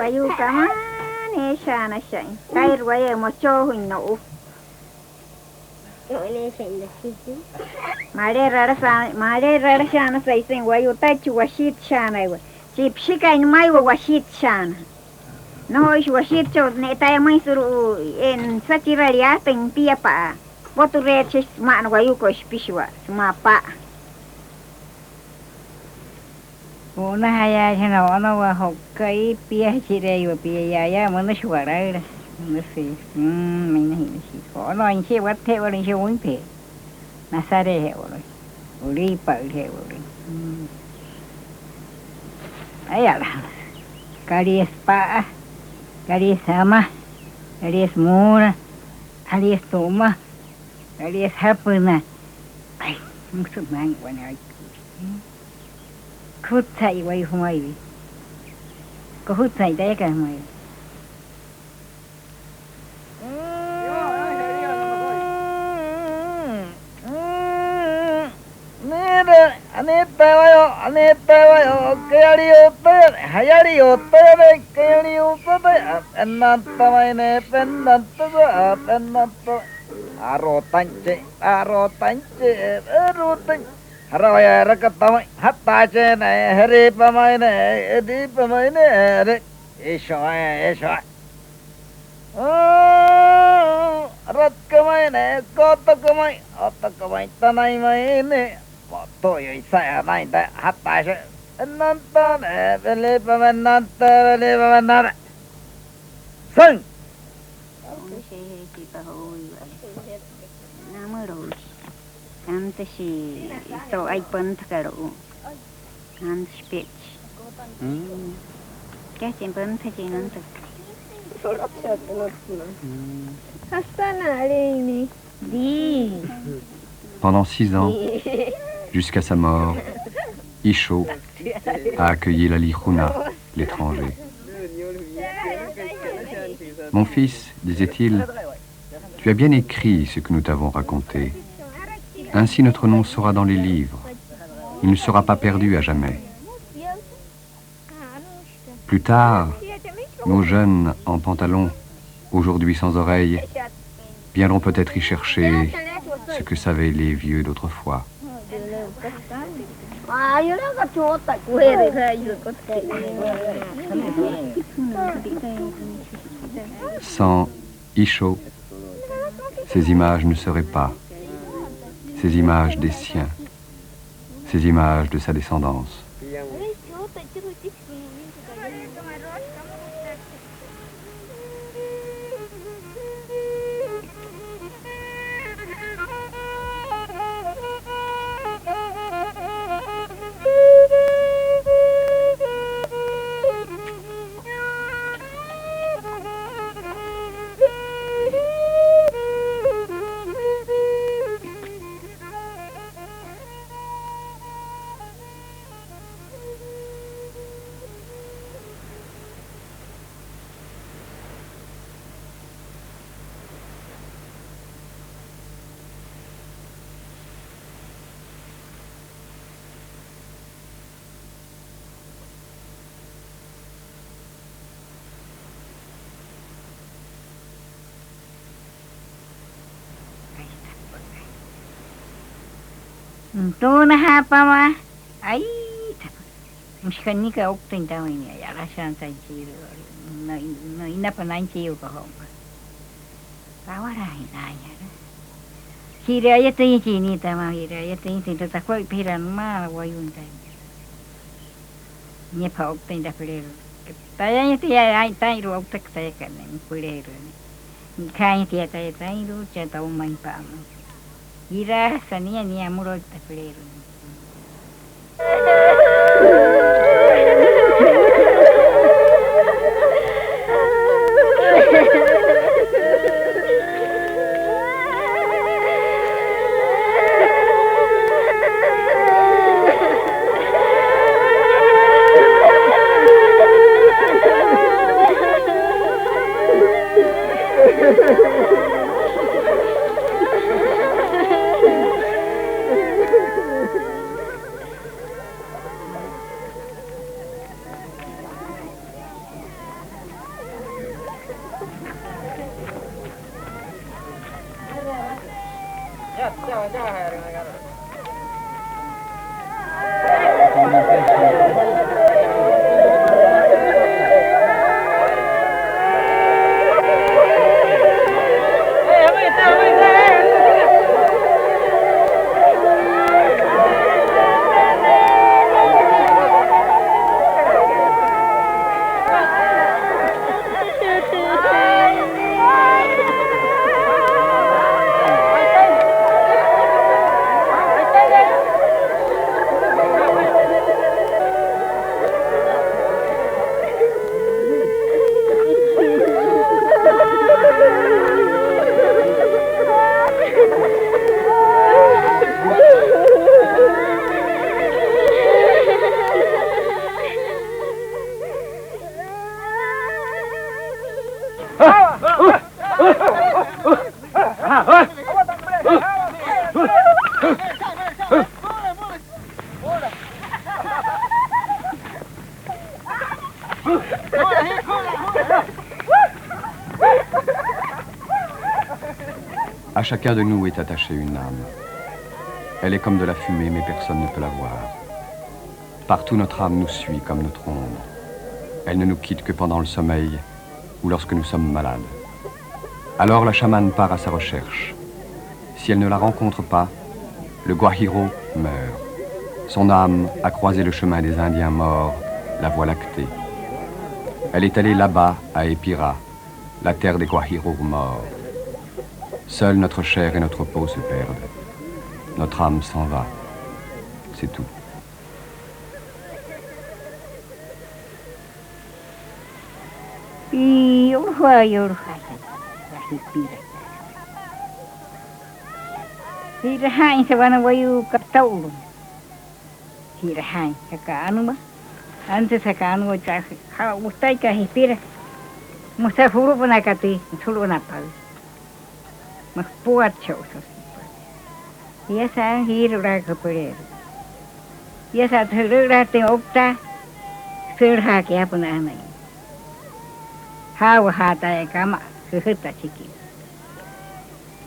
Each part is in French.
wayu kama ne shana shay kai waye mo cho hun no ne shay da shi mare rara shana sai sen wayu ta chi washit shana wa chi pshika in mai wa washit shana no is washit cho ne ta mai suru en sakira ya ten pia pa botu re chis ma no wayu ko spishwa ma pa una haya chana ona wa hokai pia chire wa pia ya mo no shwara ra no sé mình nó hiểu gì có nói chuyện vật thế vào chuyện vấn đề na sa re he rồi uri pa he rồi ay ala kari spa kari sama kari mura kari toma kari hapuna ay mucho mang quan ai hút thầy quay không ai có hút thầy đấy cả mày Anetawayo, hayariyote, ennantamaine, pennantato, arotanche, harawaya rakatamai, hattache, haripamaine, edipamaine, eshoa. Ratkamaine, kotakamai, otakamai, tanaimaine. Tôi ấy sẽ này tại hát tài sẽ năn ta để về lên và năn ta về lên và năn sưng Am te si to ai pun takaro am speech cái chuyện pun thế chuyện nan Di. Pendant 6 ans, jusqu'à sa mort, Isho a accueilli la Lichuna, l'étranger. Mon fils, disait-il, tu as bien écrit ce que nous t'avons raconté. Ainsi notre nom sera dans les livres. Il ne sera pas perdu à jamais. Plus tard, nos jeunes en pantalon, aujourd'hui sans oreilles, viendront peut-être y chercher ce que savaient les vieux d'autrefois. Sans Isho, ces images ne seraient pas, ces images des siens, ces images de sa descendance. Tu na hapa ma ay mshikani ka oktin taw ni ya la shan sa chi no ina pa nan chi ko ho awara ina ya hira ya te chi ni ta ma hira ya te chi ta ko piran ma wa yun ta ni pa oktin da pelero ta ya te ya ai ta ru oktak ta ka ni pelero ni kai te ta ru cha ta mai pa ma Ira sania ni amuro te pelero. À chacun de nous est attachée une âme. Elle est comme de la fumée, mais personne ne peut la voir. Partout notre âme nous suit comme notre ombre. Elle ne nous quitte que pendant le sommeil ou lorsque nous sommes malades. Alors la chamane part à sa recherche. Si elle ne la rencontre pas, le Guajiro meurt. Son âme a croisé le chemin des Indiens morts, la voie lactée. Elle est allée là-bas, à Epira, la terre des Guajiros morts. Seule notre chair et notre peau se perdent. Notre âme s'en va. C'est tout. Hirahain sa wana wayu kaptaulu. Hirahain sa kaanu ba? Antes sa kaanu wa cha ha ustai ka hipira. Musta furu na kati, sulu na pa. Mas puat chausa. Ya sa hiru ra kapere. Ya sa thuru ra te opta. Sir ha ke apna nai. Ha wa ha ta e kama hutta chiki.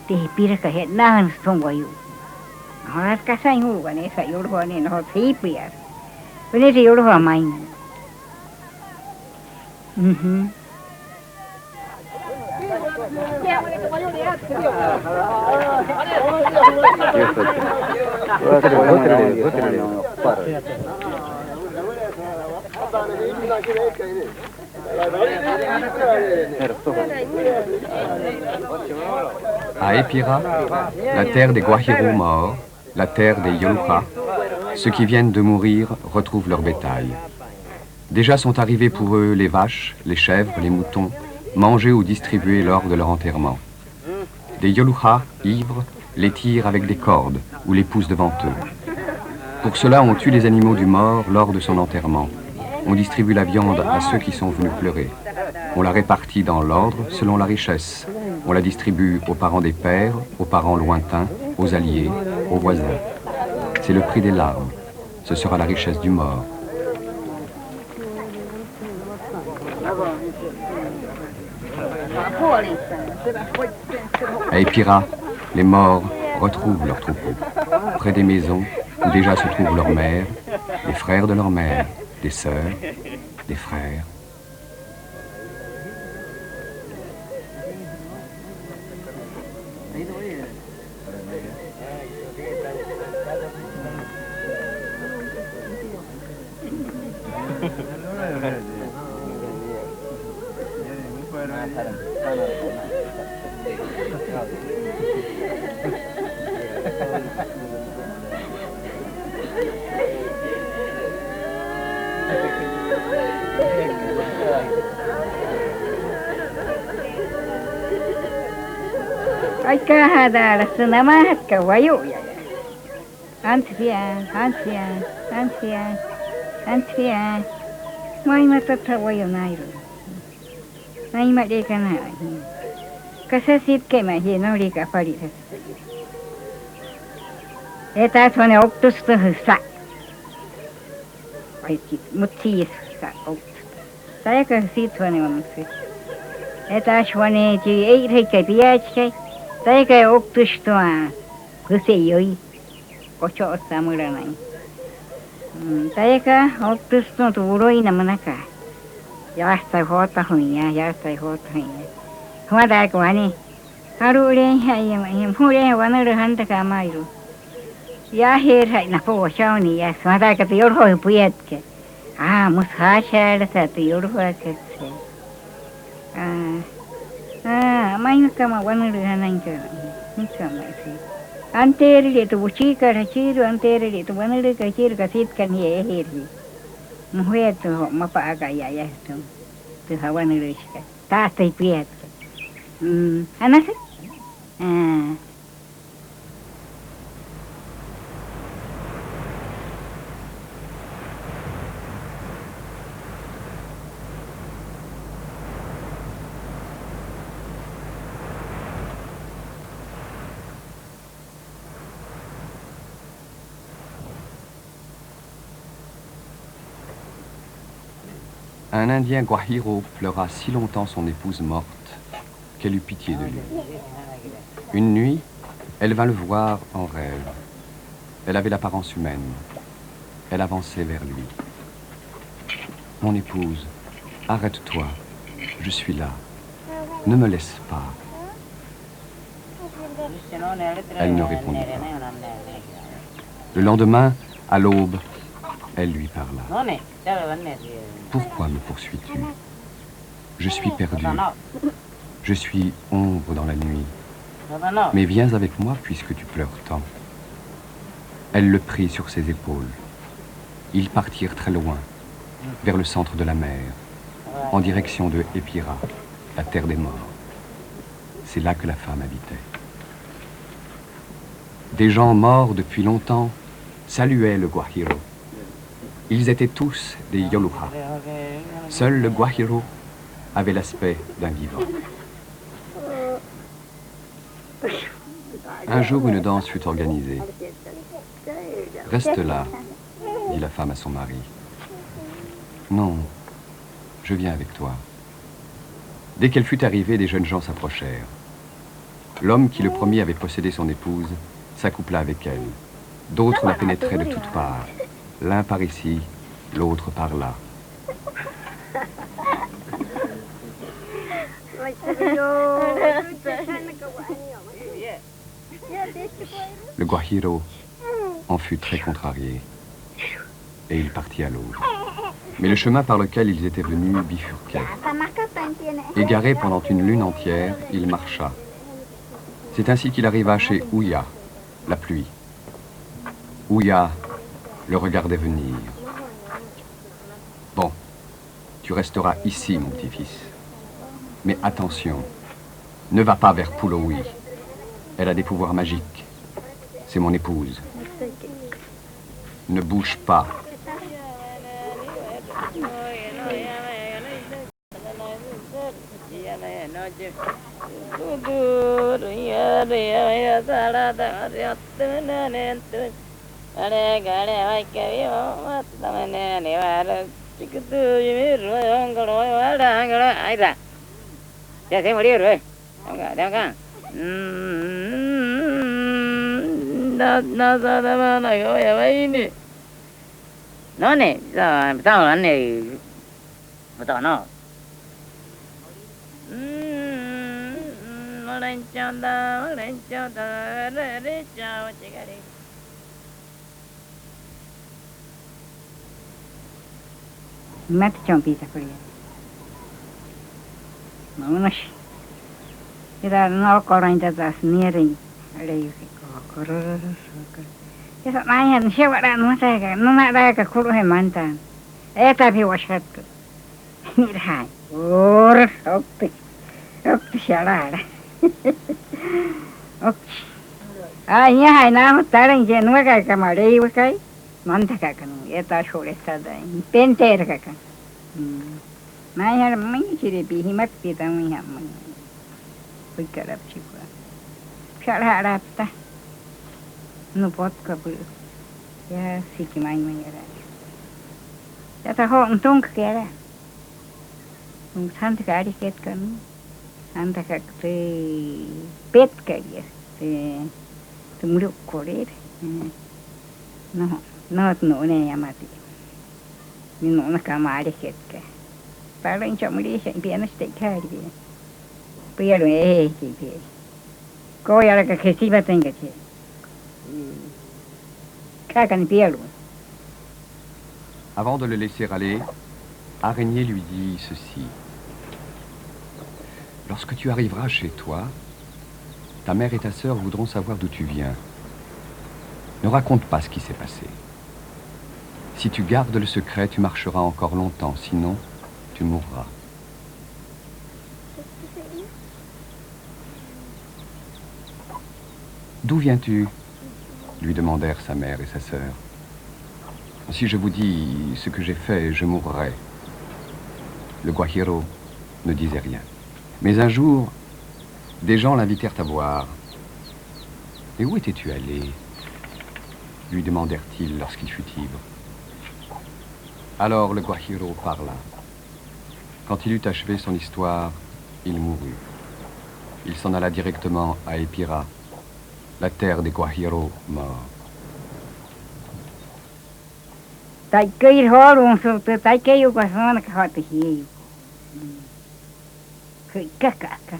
Te hipira ka he nahan song wayu. Horas ka sa ingu ga ne sa yoro ne no hipia. Vene te yoro ha mai. À Epira, la terre des Guajiros morts, la terre des Yoluja, ceux qui viennent de mourir retrouvent leur bétail. Déjà sont arrivés pour eux les vaches, les chèvres, les moutons, mangés ou distribués lors de leur enterrement. Des Yoluja, ivres, les tirent avec des cordes ou les poussent devant eux. Pour cela, on tue les animaux du mort lors de son enterrement. On distribue la viande à ceux qui sont venus pleurer. On la répartit dans l'ordre selon la richesse. On la distribue aux parents des pères, aux parents lointains, aux alliés, aux voisins. C'est le prix des larmes. Ce sera la richesse du mort. À Epira, les morts retrouvent leurs troupeaux. Près des maisons où déjà se trouvent leurs mères, les frères de leurs mères, des sœurs, des frères. Ay ka hada la sunama ka wayo ya. Antia. Mai mata wayo nairo. Nai ma de kana. Kasasit ke ma hi no ri ka pari. Eta sone optus to sa. Ai ki muti sa optus. Saya ka sit sone mamsi. Eta sone ji ei re ke biach ke. Saya ka optus to a. Puse yoi. Ocho samura nai. Tayaka optus to uroi na manaka. Yasta hota hunya, yasta hota hunya. Huada kwani. Harure hayam hure wanuru hanta kamairu. Ya her hai na po shauni ya swada ka tiyor ho puyat ke. Mushashar sa tiyor ho ke. Mai kama wanuru hananka. Nikama si. Antere tu buchika rachiru antere tu wanuru ka chiru ka sit kan ye herhi. Muhe tu mapa aga ya tu hawanuru shika. Ta tai puyat. Anase? Un Indien Guajiro pleura si longtemps son épouse morte qu'elle eut pitié de lui. Une nuit, elle vint le voir en rêve. Elle avait l'apparence humaine. Elle avançait vers lui. « Mon épouse, arrête-toi, je suis là. Ne me laisse pas. » Elle ne répondit pas. Le lendemain, à l'aube, elle lui parla. « Pourquoi me poursuis-tu? Je suis perdu. Je suis ombre dans la nuit. Mais viens avec moi puisque tu pleures tant. » Elle le prit sur ses épaules. Ils partirent très loin, vers le centre de la mer, en direction de Épira, la terre des morts. C'est là que la femme habitait. Des gens morts depuis longtemps saluaient le Guajiro. Ils étaient tous des Yoluja. Seul le Guajiro avait l'aspect d'un vivant. Un jour, une danse fut organisée. « Reste là, » dit la femme à son mari. « Non, je viens avec toi. » Dès qu'elle fut arrivée, des jeunes gens s'approchèrent. L'homme qui le premier avait possédé son épouse s'accoupla avec elle. D'autres la pénétraient de toutes parts, l'un par ici, l'autre par là. Le Guajiro en fut très contrarié et il partit à l'aube. Mais le chemin par lequel ils étaient venus bifurquait. Égaré pendant une lune entière, il marcha. C'est ainsi qu'il arriva chez Ouya, la pluie. Ouya le regardait venir. « Bon, tu resteras ici, mon petit-fils. Mais attention, ne va pas vers Pulowi. Elle a des pouvoirs magiques. C'est mon épouse. Ne bouge pas. » Mata chompita por aí. Vamos. Era no corrente das nierem. Olha correr. Essa manhã não chega lá não sai, não nada que curu é manta. Eta vi washat. Nirhai. Opti xalada. Nya hai na taran je no ga kamarei wakai. Manta ka kanu. Eta shore sada. Penter ka kan. Mai mãe chire bi himat pita mãe hamma. Foi carap chico. Xalada ta. No pot ka bu. Ya siki mai era. Ya ta ho untung ke era. Sant ka ari ket kan. Anta ka te pet ka dia. Te tumuluk korir. No ne yamati. Minu na kamari ketka. Parang chamuli sa piano state kari. Pero ki. Ko yara ka kesiba tenga che. Kakan piero. Avant de le laisser aller, Araignée lui dit ceci. Lorsque tu arriveras chez toi, ta mère et ta sœur voudront savoir d'où tu viens. Ne raconte pas ce qui s'est passé. Si tu gardes le secret, tu marcheras encore longtemps, sinon tu mourras. D'où viens-tu ? Lui demandèrent sa mère et sa sœur. Si je vous dis ce que j'ai fait, je mourrai. Le Guajiro ne disait rien. Mais un jour, des gens l'invitèrent à boire. Et où étais-tu allé ? Lui demandèrent-ils lorsqu'il fut ivre. Alors le Guajiro parla. Quand il eut achevé son histoire, il mourut. Il s'en alla directement à Epira, la terre des Guajiro morts. Taikei horon so te taikei o kasana ka hata hiu. Hoi kakaka.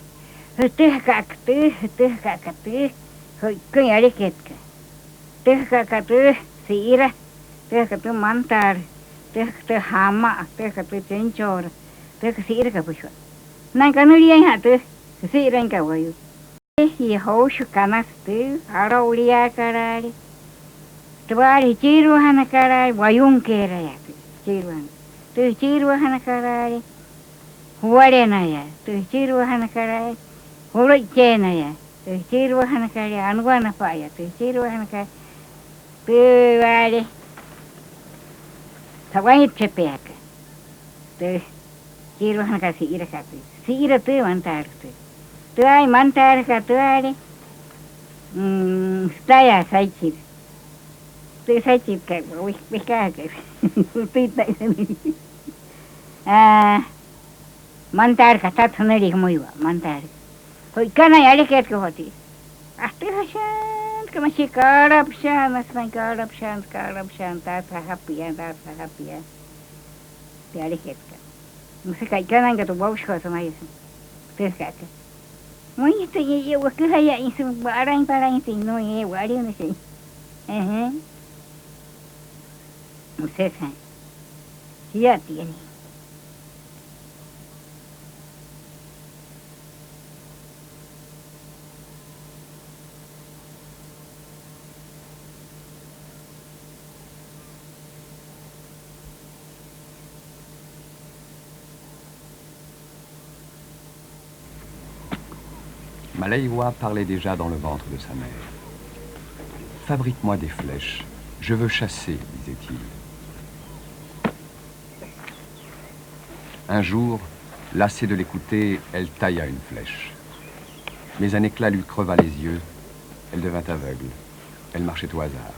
Te kakatu. Hoi kai ari ketka. Te kakatu sira. Te kakatu mantar. Te kakatu hama. Te kakatu chenchor. Te sira ka pusho. Nan kanuri ai hatu. Sira ka wayu. Hi hoshu kanastu. Ara ulia karari. Tuari chiru hana karai wayun kera ya tu chiru hana karai huare na ya tu chiru hana karai huroi chena ya tu chiru hana karai anuana pa ya tu chiru hana karai tu wale tawai chepeaka tu chiru hana karai siira tu mantar tu ai mantar ka tu ale staya saichir tôi thấy chịp kẹt biết cái kẹt tôi tại mantar kata thune đi không yêu mantar thôi cái này ai kẹt cái gì à tôi hay sao cái mà chỉ corruption ta happy thì ai kẹt cái mà cái này cái tôi bảo sao mà yêu tôi kẹt mấy cái yêu cái hay vậy xong barang thì nói yêu ai nó gì Ustedes ya tienen. Maleiwa parlait déjà dans le ventre de sa mère. Fabrique-moi des flèches, je veux chasser, disait-il. Un jour, lassée de l'écouter, elle tailla une flèche. Mais un éclat lui creva les yeux. Elle devint aveugle. Elle marchait au hasard.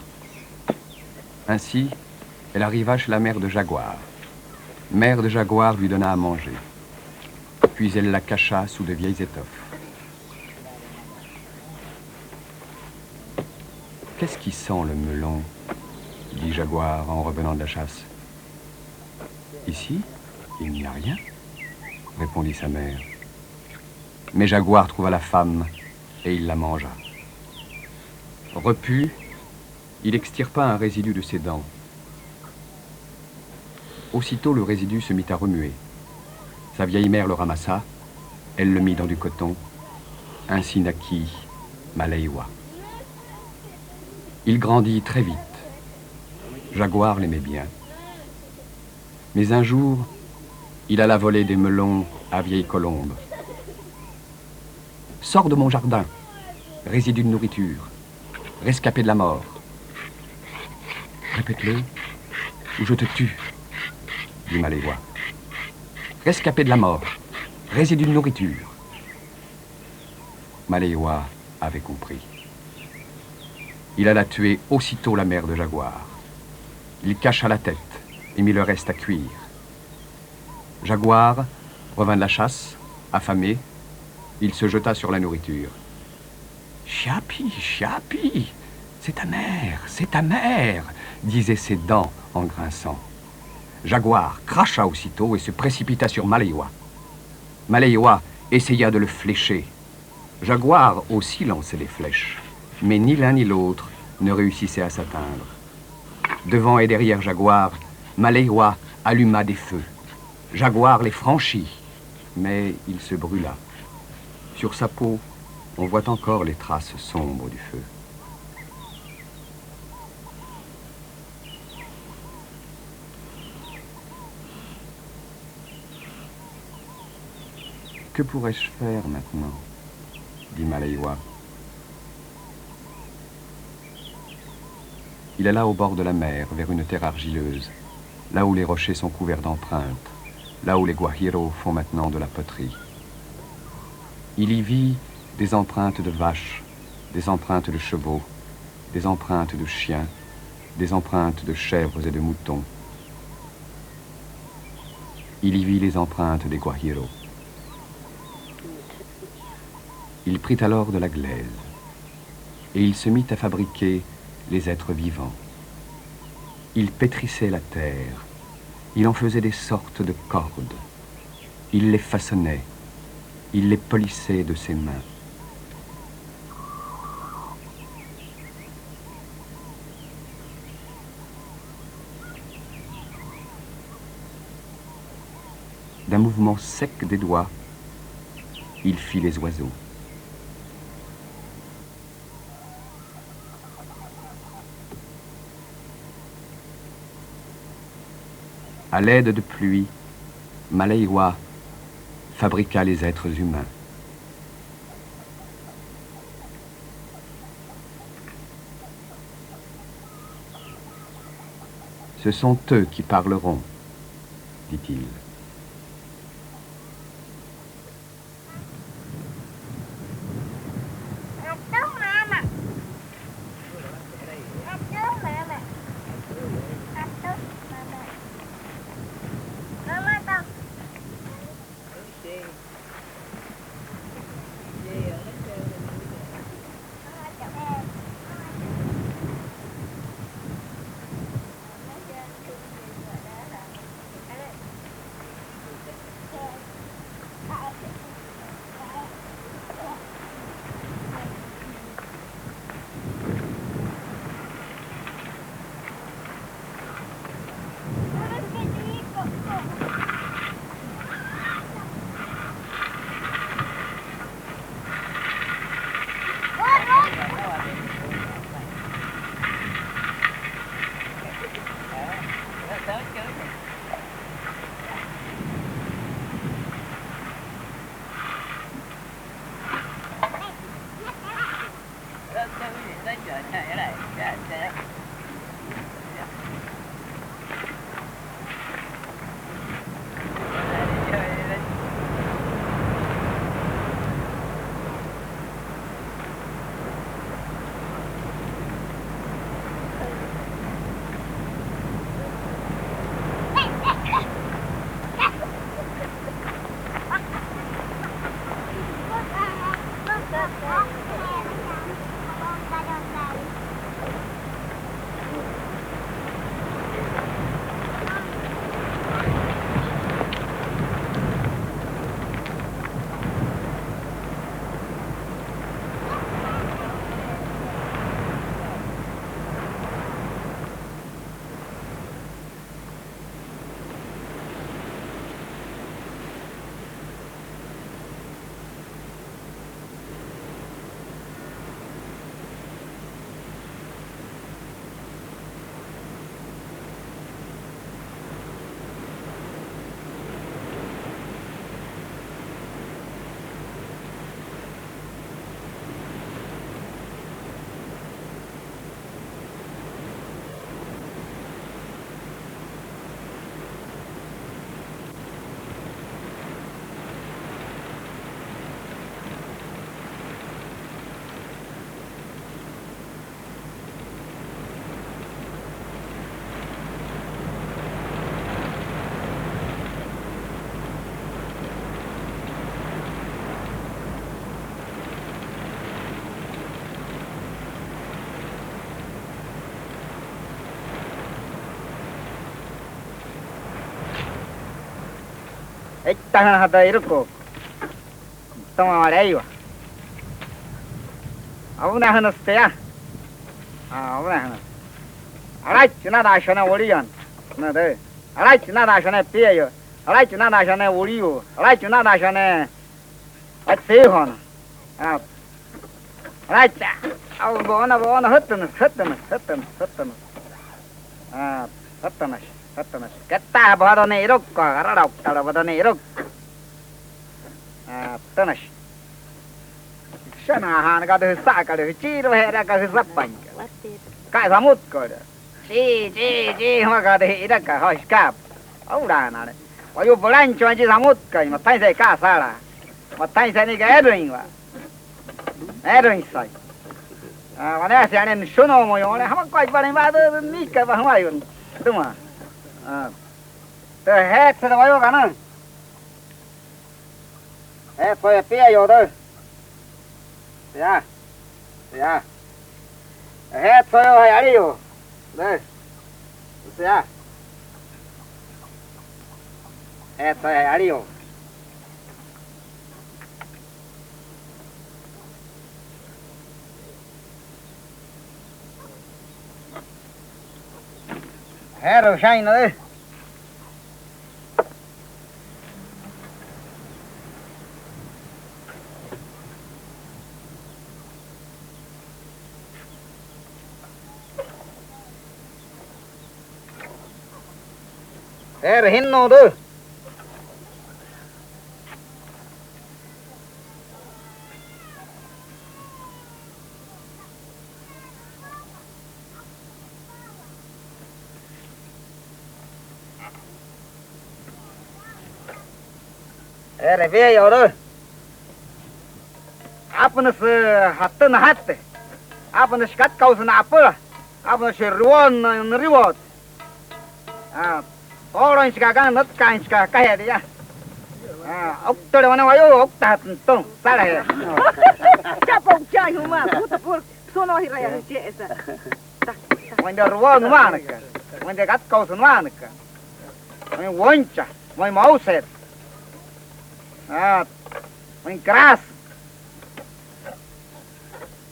Ainsi, elle arriva chez la mère de Jaguar. Mère de Jaguar lui donna à manger. Puis elle la cacha sous de vieilles étoffes. « Qu'est-ce qui sent le melon ?» dit Jaguar en revenant de la chasse. « Ici ? Il n'y a rien, répondit sa mère. Mais Jaguar trouva la femme et il la mangea. Repu, il extirpa un résidu de ses dents. Aussitôt, le résidu se mit à remuer. Sa vieille mère le ramassa, elle le mit dans du coton. Ainsi naquit Maleiwa. Il grandit très vite. Jaguar l'aimait bien. Mais un jour, il alla voler des melons à Vieille Colombe. « Sors de mon jardin, résidu de nourriture, rescapé de la mort. » « Répète-le, ou je te tue, » dit Maleiwa. « Rescapé de la mort, résidu de nourriture. » Maleiwa avait compris. Il alla tuer aussitôt la mère de Jaguar. Il cacha la tête et mit le reste à cuire. Jaguar revint de la chasse, affamé, il se jeta sur la nourriture. Chiapi, Chiapi, c'est ta mère, disaient ses dents en grinçant. Jaguar cracha aussitôt et se précipita sur Maleiwa. Maleiwa essaya de le flécher. Jaguar aussi lançait les flèches, mais ni l'un ni l'autre ne réussissait à s'atteindre. Devant et derrière Jaguar, Maleiwa alluma des feux. Jaguar les franchit, mais il se brûla. Sur sa peau, on voit encore les traces sombres du feu. Que pourrais-je faire maintenant? Dit Maleiwa. Il alla au bord de la mer, vers une terre argileuse, là où les rochers sont couverts d'empreintes, là où les guajiros font maintenant de la poterie. Il y vit des empreintes de vaches, des empreintes de chevaux, des empreintes de chiens, des empreintes de chèvres et de moutons. Il y vit les empreintes des guajiros. Il prit alors de la glaise, et il se mit à fabriquer les êtres vivants. Il pétrissait la terre, il en faisait des sortes de cordes, il les façonnait, il les polissait de ses mains. D'un mouvement sec des doigts, il fit les oiseaux. À l'aide de pluie, Maleiwa fabriqua les êtres humains. Ce sont eux qui parleront, dit-il. 一旦はたいることまれいわ危ない話してや危ない話あらいちなだしょねおりやんなであらいちなだしょねピエよあらいちなだしょねおりよあらいちなだしょねあてほなあらいちゃあぼなふっとなあふっとなしKata badane irok ko arara uktara badane irok. Tanas. Sana han ka de sa ka de chiro hera ka sappan. Ka samut ko de. Ji ma ka de ira ka hosh kap. Aura na de. Wa yo bolan chon ji samut ka ma tai sai ka sala. Ma tai sai ni ka edoin wa. Edoin sai. Wa na sai ne shuno mo yo le ha ko ba ba de ni ka ba ma yo. Tuma. Tôi hết sẽ nói vào nữa hết tôi phía vô thôi dạ hết tôi hay đi vô đây dạ hết tôi hay đi vô hết rồi xanh nữa đi hết rồi hin nó thôi Ere ve yoro. Apnes hatten hatte. Apnes skat kausen apel. Apnes ruon riwot. Orang sekarang nak kain sekarang kaya dia. Oktor mana wayo okta tu salah ya. Siapa ucai rumah? Putar pur sono hiraya jesa. Wanda ruon mana ke? Wanda kat kausen mana ke? Wanda wonca, wanda mauset. Main keras.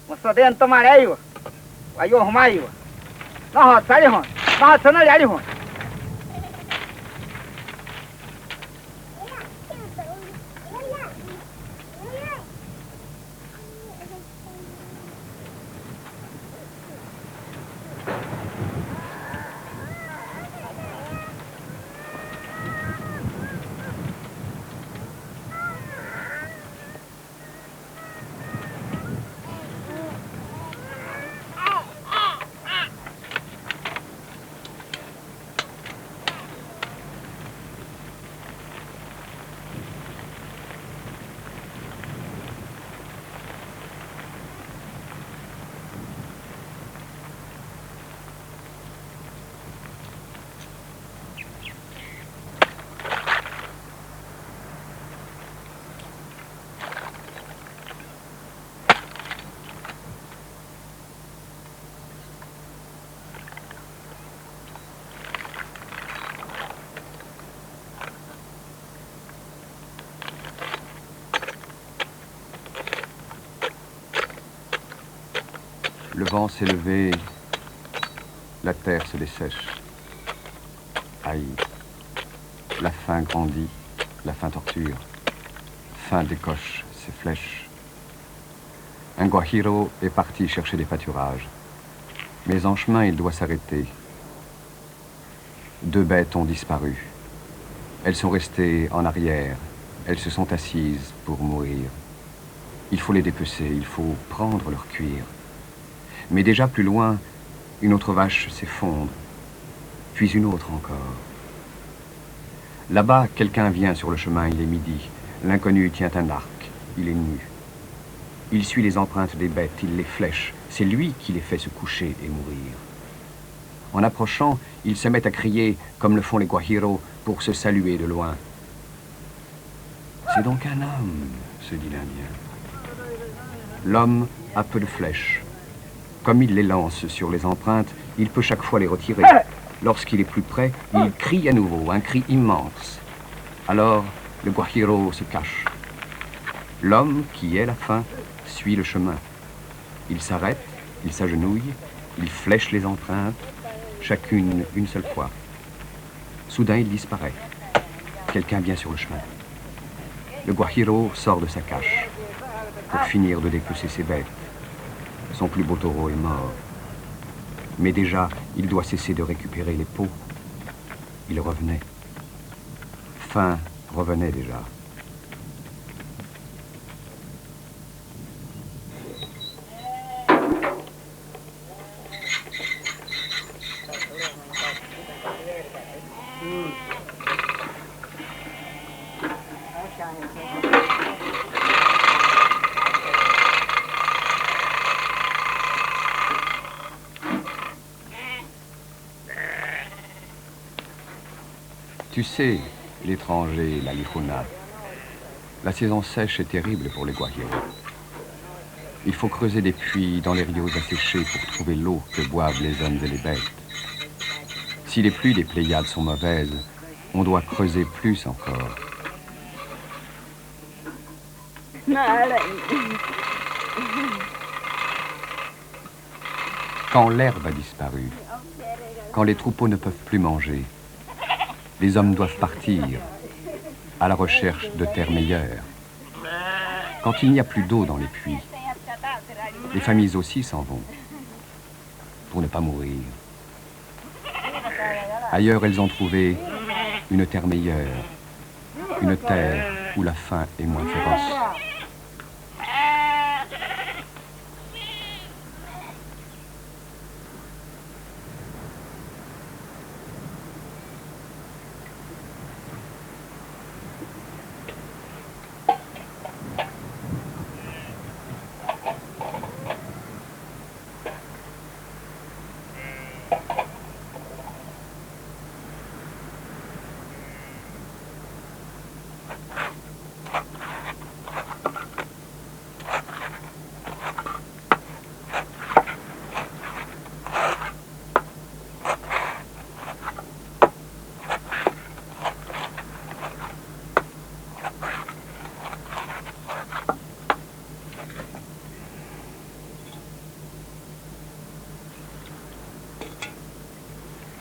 Masa dia entar mana ayu? Ayu hamayu. Nah, cari hon. Nah, sana cari hon. Le vent s'est levé, la terre se dessèche. Aïe, la faim grandit, la faim torture. Faim décoche ses flèches. Un guajiro est parti chercher des pâturages. Mais en chemin, il doit s'arrêter. 2 bêtes ont disparu. Elles sont restées en arrière. Elles se sont assises pour mourir. Il faut les dépecer, il faut prendre leur cuir. Mais déjà plus loin, une autre vache s'effondre, puis une autre encore. Là-bas, quelqu'un vient sur le chemin, il est midi. L'inconnu tient un arc, il est nu. Il suit les empreintes des bêtes, il les flèche. C'est lui qui les fait se coucher et mourir. En approchant, il se met à crier, comme le font les guajiros, pour se saluer de loin. C'est donc un homme, se dit l'Indien. L'homme a peu de flèches. Comme il les lance sur les empreintes, il peut chaque fois les retirer. Lorsqu'il est plus près, il crie à nouveau, un cri immense. Alors, Le guajiro se cache. L'homme, qui est la faim, suit le chemin. Il s'arrête, il s'agenouille, il flèche les empreintes, chacune une seule fois. Soudain, il disparaît. Quelqu'un vient sur le chemin. Le guajiro sort de sa cache pour finir de dépecer ses bêtes. Son plus beau taureau est mort. Mais déjà, il doit cesser de récupérer les peaux. Il revenait. Faim revenait déjà. Tu sais, l'étranger, la Lijuna, la saison sèche est terrible pour les guajiros. Il faut creuser des puits dans les rios asséchés pour trouver l'eau que boivent les hommes et les bêtes. Si les pluies des Pléiades sont mauvaises, on doit creuser plus encore. Quand l'herbe a disparu, quand les troupeaux ne peuvent plus manger, les hommes doivent partir à la recherche de terres meilleures. Quand il n'y a plus d'eau dans les puits, les familles aussi s'en vont pour ne pas mourir. Ailleurs, elles ont trouvé une terre meilleure, une terre où la faim est moins féroce.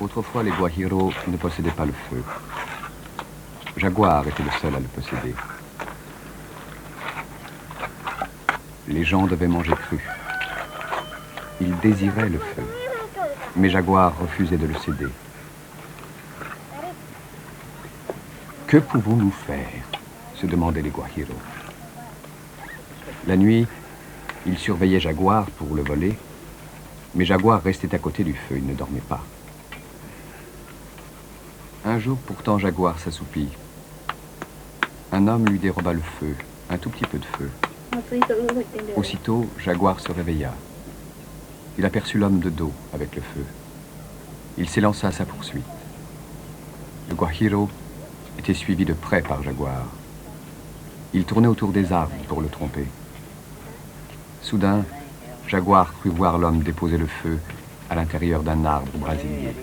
Autrefois, les guajiros ne possédaient pas le feu. Jaguar était le seul à le posséder. Les gens devaient manger cru. Ils désiraient le feu, mais Jaguar refusait de le céder. Que pouvons-nous faire? Se demandaient les guajiros. La nuit, ils surveillaient Jaguar pour le voler, mais Jaguar restait à côté du feu, il ne dormait pas. Un jour, pourtant, Jaguar s'assoupit. Un homme lui déroba le feu, un tout petit peu de feu. Aussitôt, Jaguar se réveilla. Il aperçut l'homme de dos avec le feu. Il s'élança à sa poursuite. Le guajiro était suivi de près par Jaguar. Il tournait autour des arbres pour le tromper. Soudain, Jaguar crut voir l'homme déposer le feu à l'intérieur d'un arbre brasilier.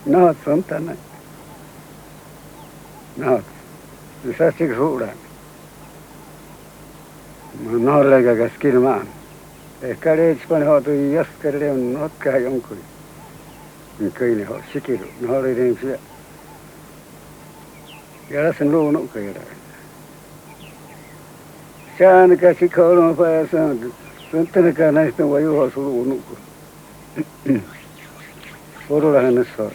No, sontana. No, sa sig hura. No lega gaskirman. Kare chpan ho to yas kare not ka yonkui. Kai ne ho sikiru. No le den sia. Yara sen lo no kai ra. Shan ka sikoro pa san. Sontana ka na sto wayu ho suru no ko. Poro la na so.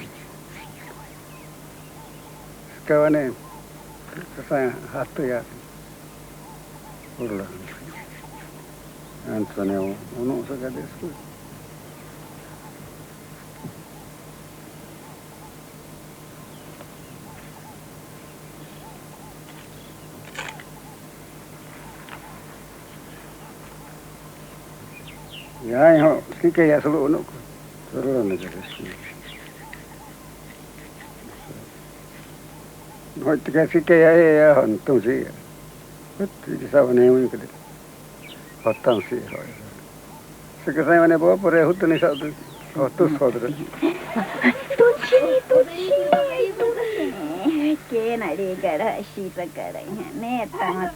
Kawane saya hatu ya urla Antonio uno saga desku Ya ho kike ya sulu no ko. Sulu no gaski. No tika kike ya hon tum si. Kutti sa ne mu kede. Hotan si ho. Sike sai mane bo pore hutni sa tu. Hotus hodra. Ke na de gara shi ta gara ne ta mat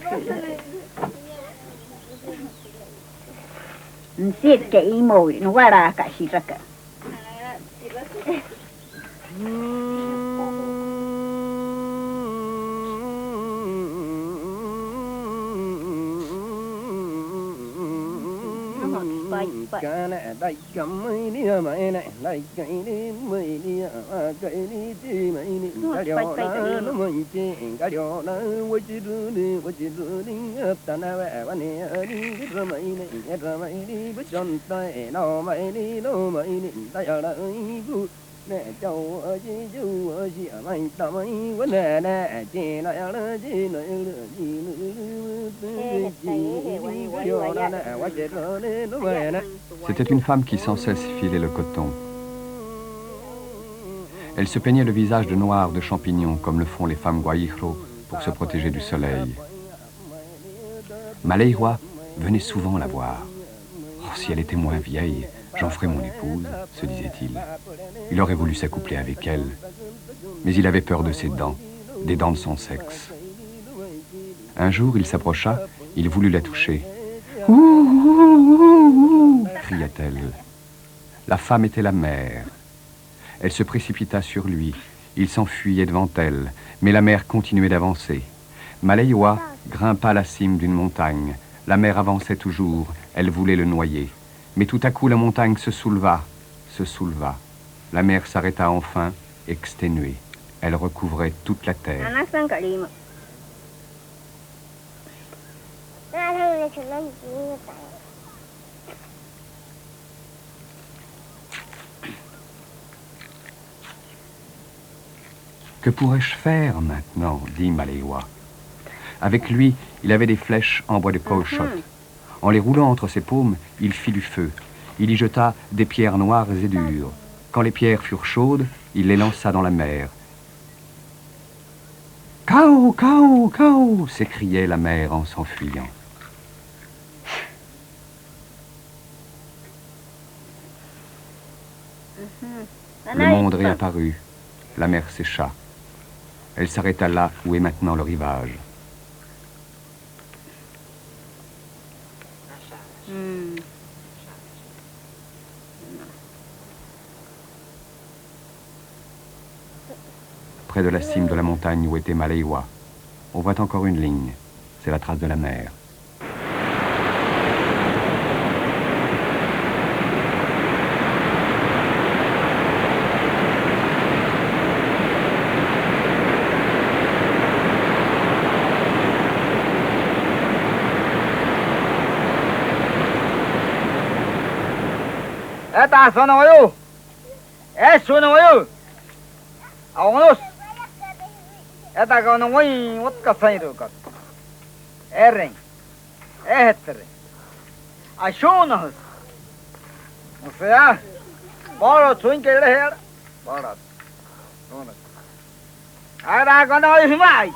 Sit ke imo no wara ka shi ta ka. Cái đây cầm mấy đi mày này đây cái đi mày đi cái đi chi mày đi cái điều nó mày chi cái điều nó quay chi đi ta na vềวันนี้đi rồi mày đi với chân tay nó mày đi ta giờ là bu nè châu ở chi chú ở chi mày ta mày vấn đề nè chi nó là chi nó C'était une femme qui sans cesse filait le coton. Elle se peignait le visage de noir de champignons comme le font les femmes guayijro pour se protéger du soleil. Maleiwa venait souvent la voir. Oh, si elle était moins vieille, j'en ferais mon épouse, se disait-il. Il aurait voulu s'accoupler avec elle, mais il avait peur de ses dents, des dents de son sexe. Un jour, il s'approcha, il voulut la toucher. « Ouh, ouh, ouh, ouh » cria-t-elle. La femme était la mère. Elle se précipita sur lui. Il s'enfuyait devant elle, mais la mère continuait d'avancer. Maleiwa grimpa la cime d'une montagne. La mère avançait toujours, elle voulait le noyer. Mais tout à coup, la montagne se souleva. La mère s'arrêta enfin, exténuée. Elle recouvrait toute la terre. Que pourrais-je faire maintenant, dit Maleiwa. Avec lui, il avait des flèches en bois de caoutchouc. En les roulant entre ses paumes, il fit du feu. Il y jeta des pierres noires et dures. Quand les pierres furent chaudes, il les lança dans la mer. « Cao, cao, cao » s'écriait la mère en s'enfuyant. Le monde réapparut. La mer sécha. Elle s'arrêta là où est maintenant le rivage. Près de la cime de la montagne où était Maleiwa, on voit encore une ligne. C'est la trace de la mer. Eta sonoyu. Sonoyu. Aonos. Eta kono moi utka sairukat. Eren. Ehtre. Ashonos. O sea, boro twinkle here. Boro. Boro. Ara kono himai.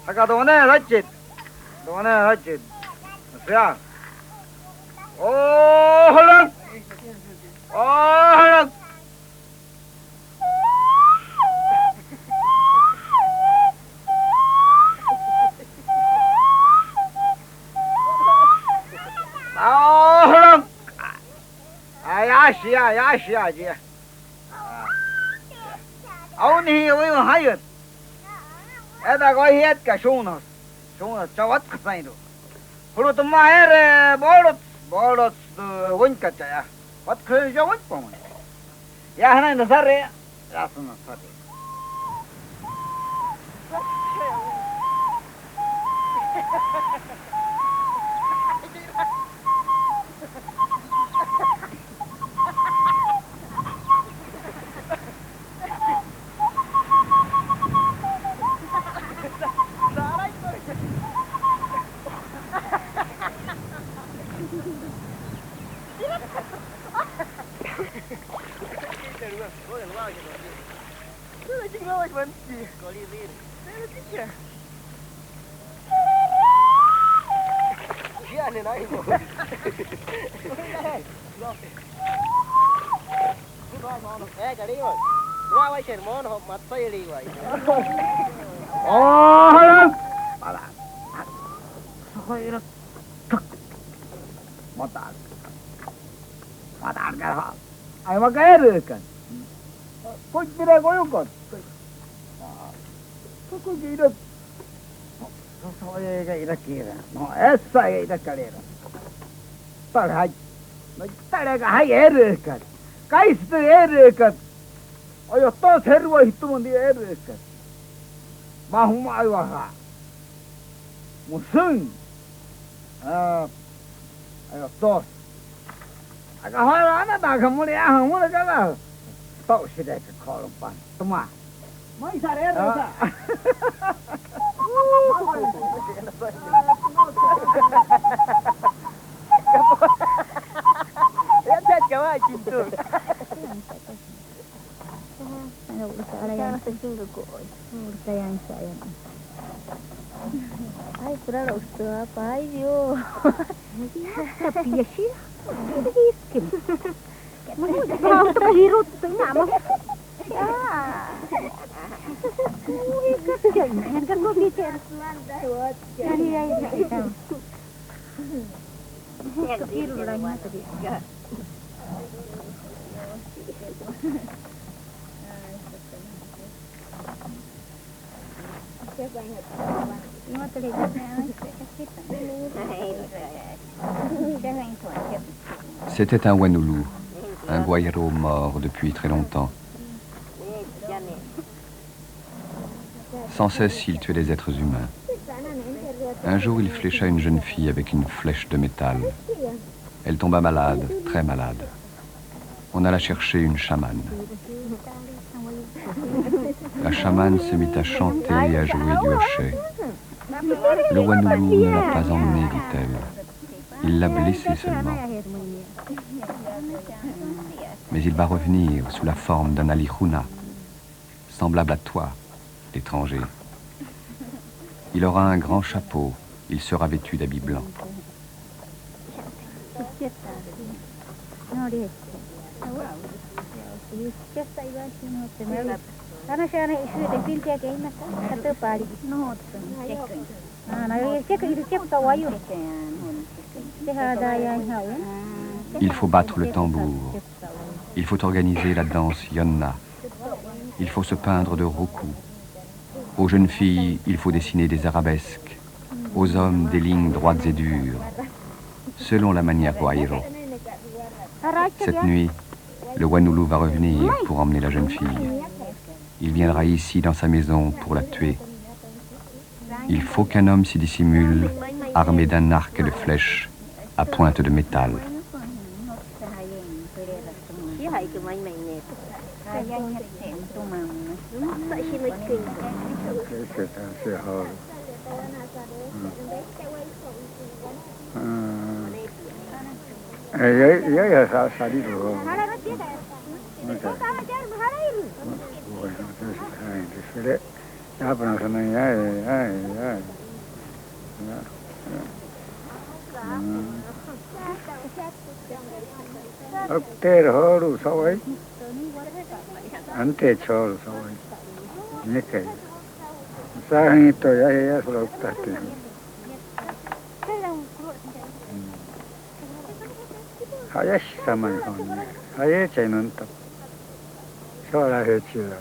Saka done rachit. O sea. Oh, hold Oh, Yashia, dear. Only we will hire. And I go here, Cashonas. Shonas, Chawat Casino. Put to my hair, Boros, the Winkata. What could you want for me? Yahan the Sarre, that's not Sarre. Aivan kerran. Kuitenkin koukot. Kuitenkin. No ei kiire. No essa ei kiire. Tarhai. No tarega hai erkat. Kaiste erkat. Ojo tos hervo hittumun die erkat. Mahum aivaha. Musun. Ayo tos. Aga hoila ana ta khamule a hamule kala. Tau sidai ka kholum pan. Tuma. Mai sare dosa. Ya chat ka wa cintu. Ano usa ala yan sa singo ko. Sayang sayang. Ay, pero gusto apa ay yo. Tapi ya sih. Iskim. Mau terhirut nama. Ya. Kerja yang kan gua bicara. Jadi ya itu. Ya terhirut lagi tadi. C'était un Wanulu, un guairo mort depuis très longtemps. Sans cesse, il tuait les êtres humains. Un jour, il flécha une jeune fille avec une flèche de métal. Elle tomba malade, très malade. On alla chercher une chamane. La chamane se mit à chanter et à jouer du hochet. Le Wanulu ne l'a pas emmenée, dit-elle. Il l'a blessée seulement. Mais il va revenir sous la forme d'un alihuna, semblable à toi, étranger. Il aura un grand chapeau, il sera vêtu d'habits blancs. Il faut battre le tambour. Il faut organiser la danse yonna. Il faut se peindre de roku. Aux jeunes filles, il faut dessiner des arabesques. Aux hommes, des lignes droites et dures. Selon la manière guairo. Cette nuit, le Wanulu va revenir pour emmener la jeune fille. Il viendra ici dans sa maison pour la tuer. Il faut qu'un homme s'y dissimule, armé d'un arc et de flèches, à pointe de métal. Ter horu sawai ante chol sawai neke sahi to ya suloktate hayash samai honne haye chainanta shola hechila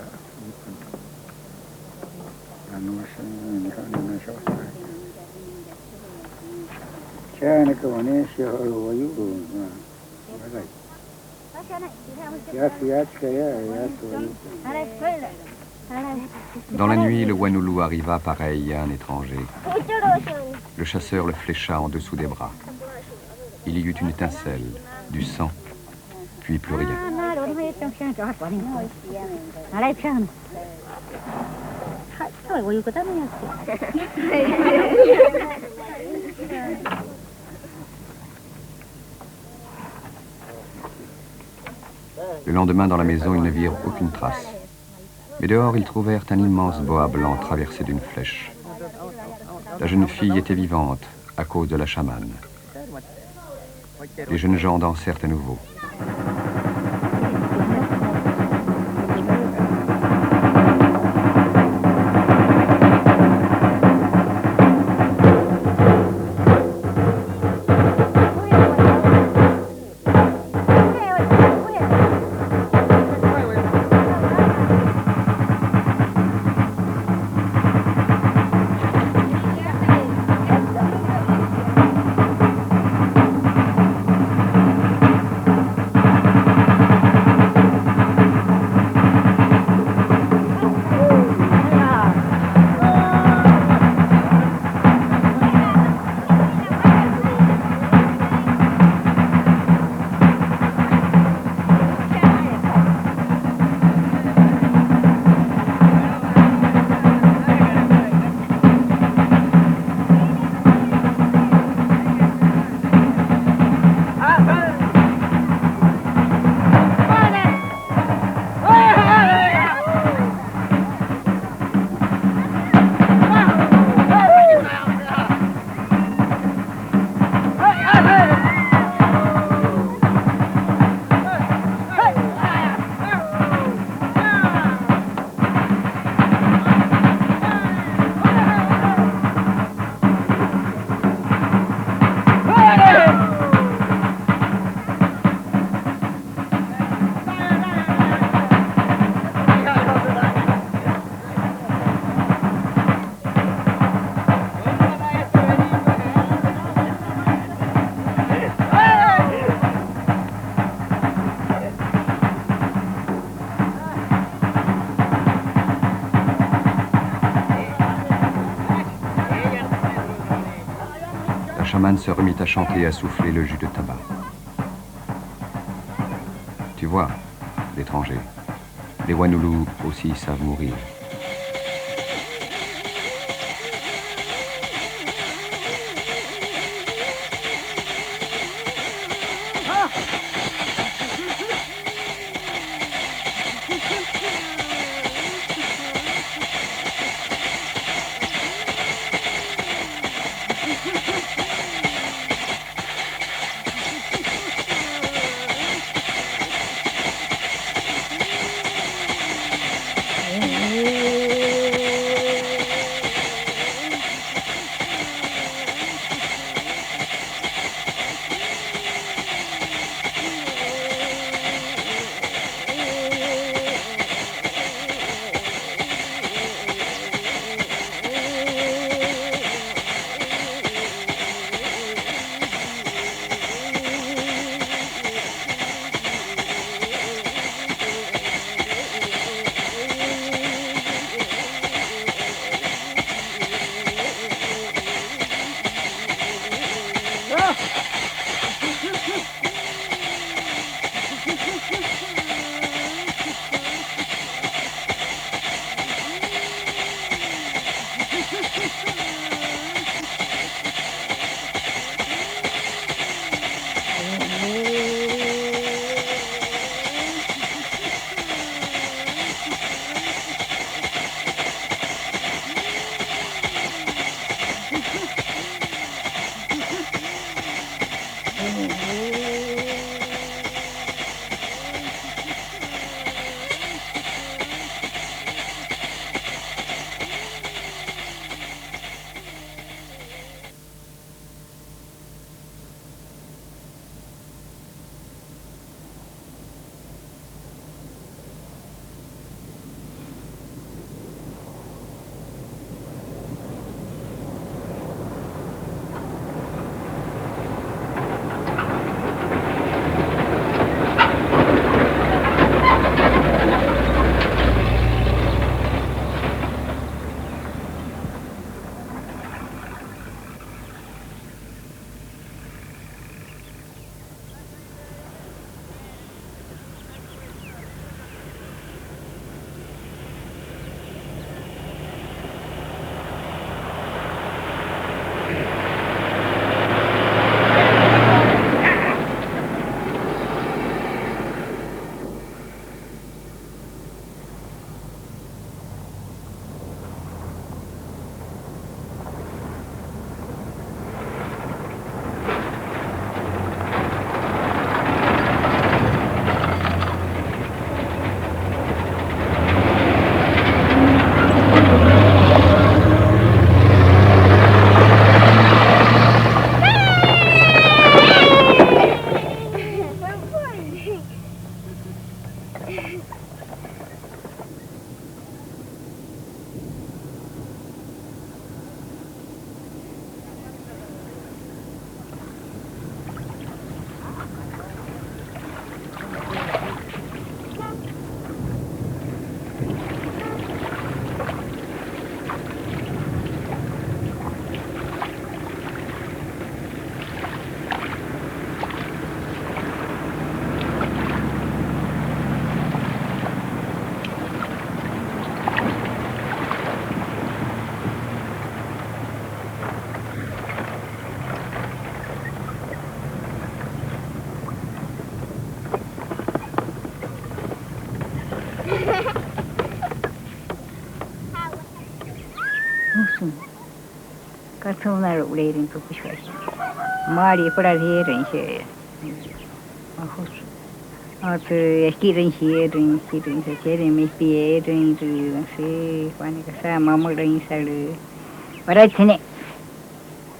anusin hanna shola chana ko ne shoru wayu Dans la nuit, le Wanulu arriva pareil à un étranger. Le chasseur le flécha en dessous des bras. Il y eut une étincelle, du sang, puis plus rien. Le lendemain, dans la maison, ils ne virent aucune trace. Mais dehors, ils trouvèrent un immense boa blanc traversé d'une flèche. La jeune fille était vivante à cause de la chamane. Les jeunes gens dansèrent à nouveau. La chamane se remit à chanter et à souffler le jus de tabac. Tu vois, l'étranger, les Wanoulous aussi savent mourir. Katsonar uleirin tupisvaisi. Maari praderin se. Ahos. At skirin se keren mis pierin se pani kasa mamagrin sal. Paratsene.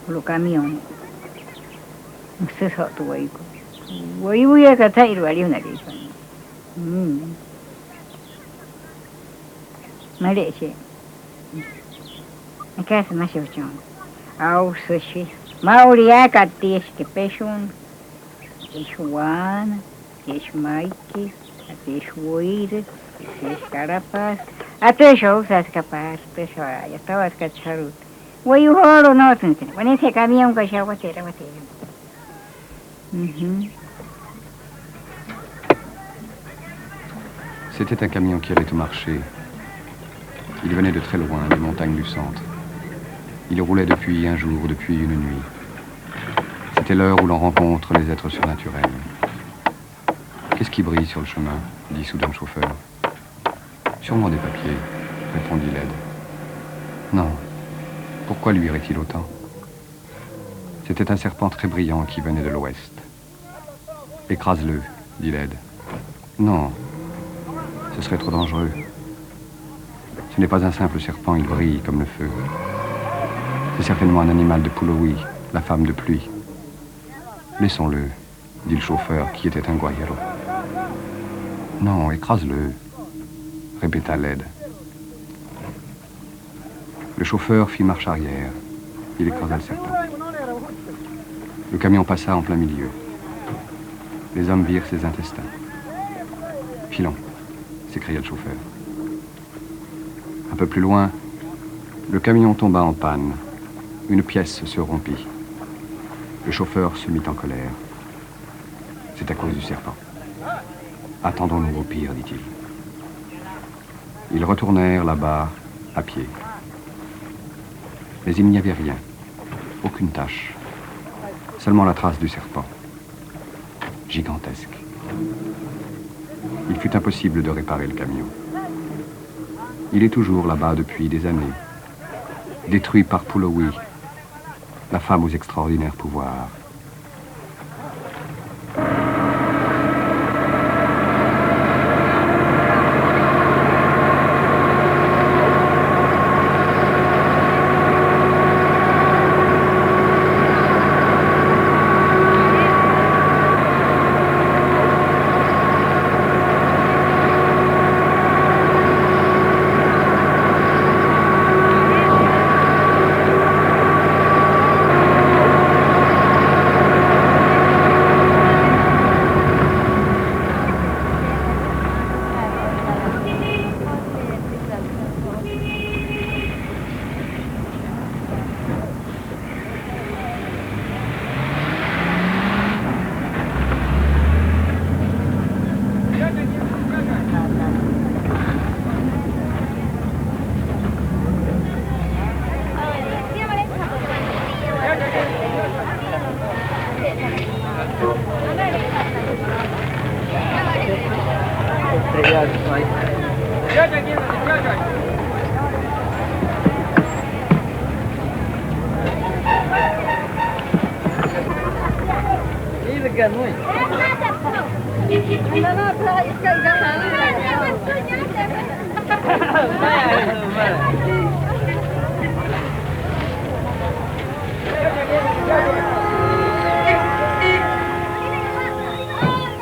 Lo camion. Se sa tu wai ko. Wai ka tai ru ali unari. Malaysia. Casa nasceu chão. Ao sushi. Mauria cates que peixam. Peixuana, peixe maique, peixe oire, peixe carapaz. Até já usas capaz, peixe já estava as cacharutas. O aí o rolo não tem. Quando esse caminhão que já bateram. C'était un camion qui allait au marché. Il venait de très loin, des montagnes du centre. Il roulait depuis un jour, depuis une nuit. C'était l'heure où l'on rencontre les êtres surnaturels. Qu'est-ce qui brille sur le chemin dit soudain le chauffeur. Sûrement des papiers, répondit Led. Non. Pourquoi lui irait-il autant? C'était un serpent très brillant qui venait de l'ouest. Écrase-le, dit Led. Non. Ce serait trop dangereux. Ce n'est pas un simple serpent, il brille comme le feu. C'est certainement un animal de Pulowi, la femme de pluie. Laissons-le, dit le chauffeur qui était un guayero. Non, écrase-le, répéta Led. Le chauffeur fit marche arrière. Il écrasa le serpent. Le camion passa en plein milieu. Les hommes virent ses intestins. Filons, s'écria le chauffeur. Un peu plus loin, le camion tomba en panne. Une pièce se rompit. Le chauffeur se mit en colère. C'est à cause du serpent. Attendons-nous au pire, dit-il. Ils retournèrent là-bas, à pied. Mais il n'y avait rien. Aucune tache. Seulement la trace du serpent. Gigantesque. Il fut impossible de réparer le camion. Il est toujours là-bas depuis des années. Détruit par Pulowi, la femme aux extraordinaires pouvoirs.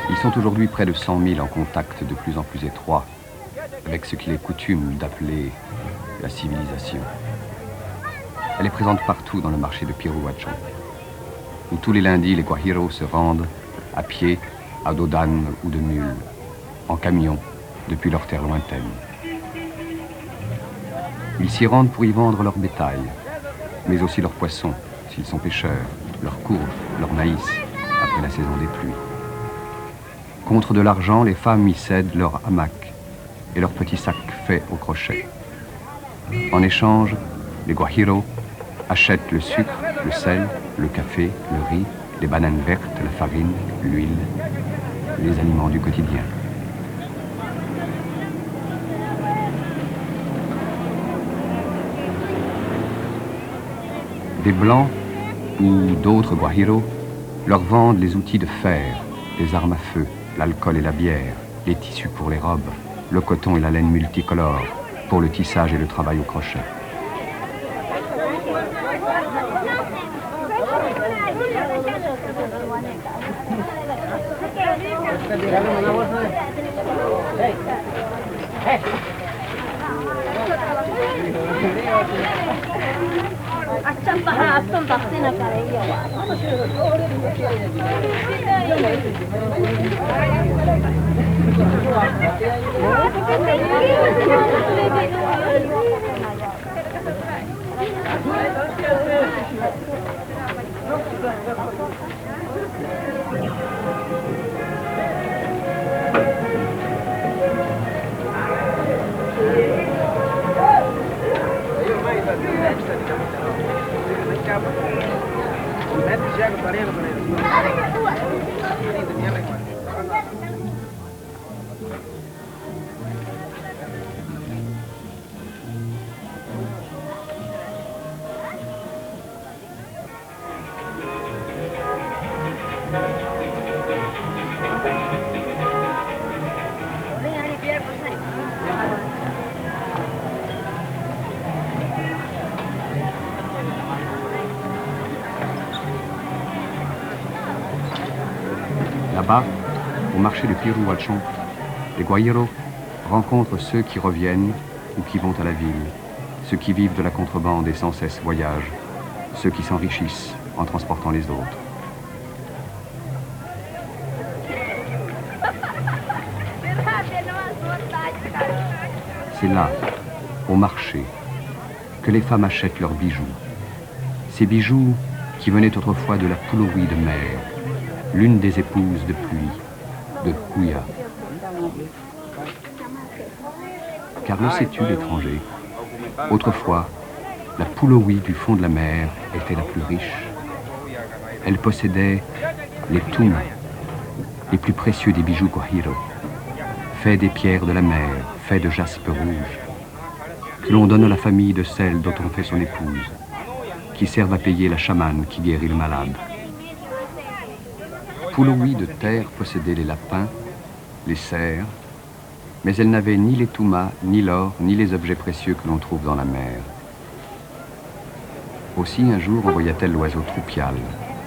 Ils sont aujourd'hui près de 100 000 en contact de plus en plus étroit avec ce qu'il est coutume d'appeler la civilisation. Elle est présente partout dans le marché de Piruacho, où tous les lundis les guajiros se rendent à pied, à dos d'âne ou de mule, en camion, depuis leur terre lointaine. Ils s'y rendent pour y vendre leur bétail, mais aussi leurs poissons, s'ils sont pêcheurs, leurs courges, leur maïs, après la saison des pluies. Contre de l'argent, les femmes y cèdent leur hamac et leurs petits sacs faits au crochet. En échange, les guajiros achètent le sucre, le sel, le café, le riz, les bananes vertes, la farine, l'huile, les aliments du quotidien. Des Blancs ou d'autres Guajiros leur vendent les outils de fer, les armes à feu, l'alcool et la bière, les tissus pour les robes, le coton et la laine multicolore pour le tissage et le travail au crochet. Là-bas, au marché de Piruachon, les Guajiros rencontrent ceux qui reviennent ou qui vont à la ville, ceux qui vivent de la contrebande et sans cesse voyagent, ceux qui s'enrichissent en transportant les autres. C'est là, au marché, que les femmes achètent leurs bijoux. Ces bijoux qui venaient autrefois de la Pulowi de mer, l'une des épouses de pluie, de Huya. Car le sais-tu, l'étranger, autrefois, la Pulowi du fond de la mer était la plus riche. Elle possédait les tumas, les plus précieux des bijoux Guajiro, faits des pierres de la mer, faits de jaspe rouge, que l'on donne à la famille de celle dont on fait son épouse, qui servent à payer la chamane qui guérit le malade. Pulowi de terre possédait les lapins, les cerfs, mais elle n'avait ni les tumas, ni l'or, ni les objets précieux que l'on trouve dans la mer. Aussi un jour envoya-t-elle l'oiseau troupial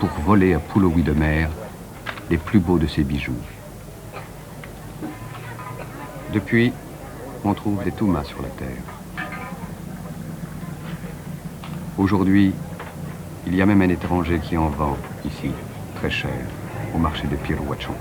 pour voler à Pulowi de mer les plus beaux de ses bijoux. Depuis, on trouve des tumas sur la terre. Aujourd'hui, il y a même un étranger qui en vend ici, très cher, au marché de Piruachon.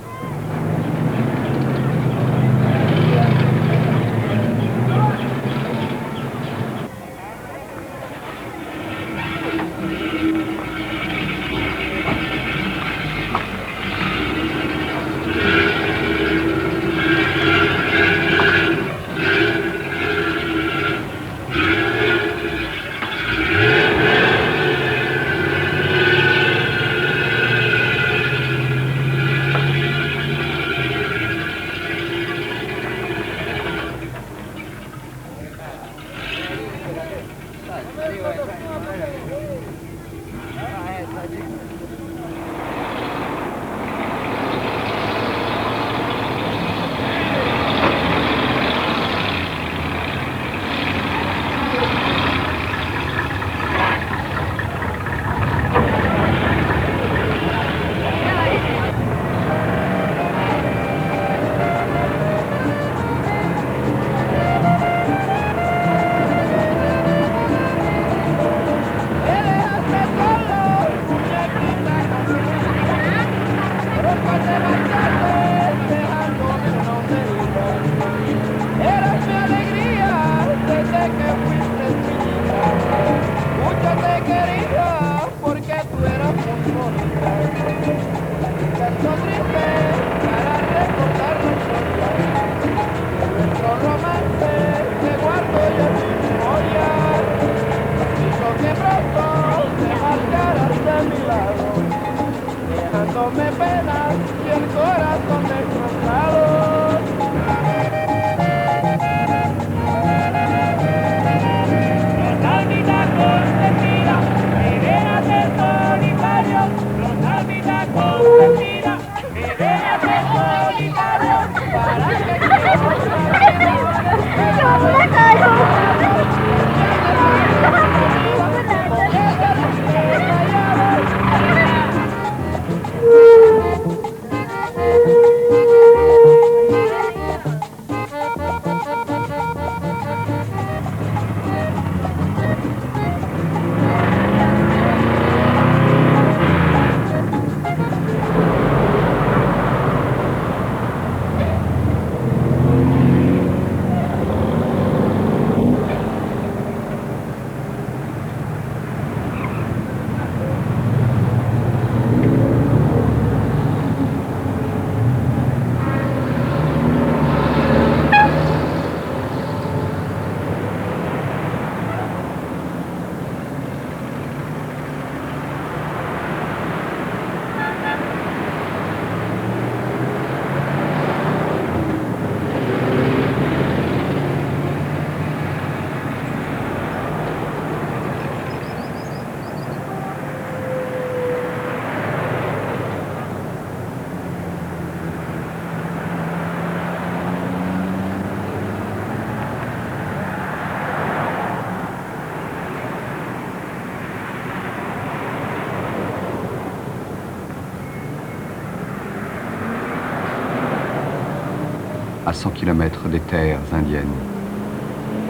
300 kilomètres des terres indiennes,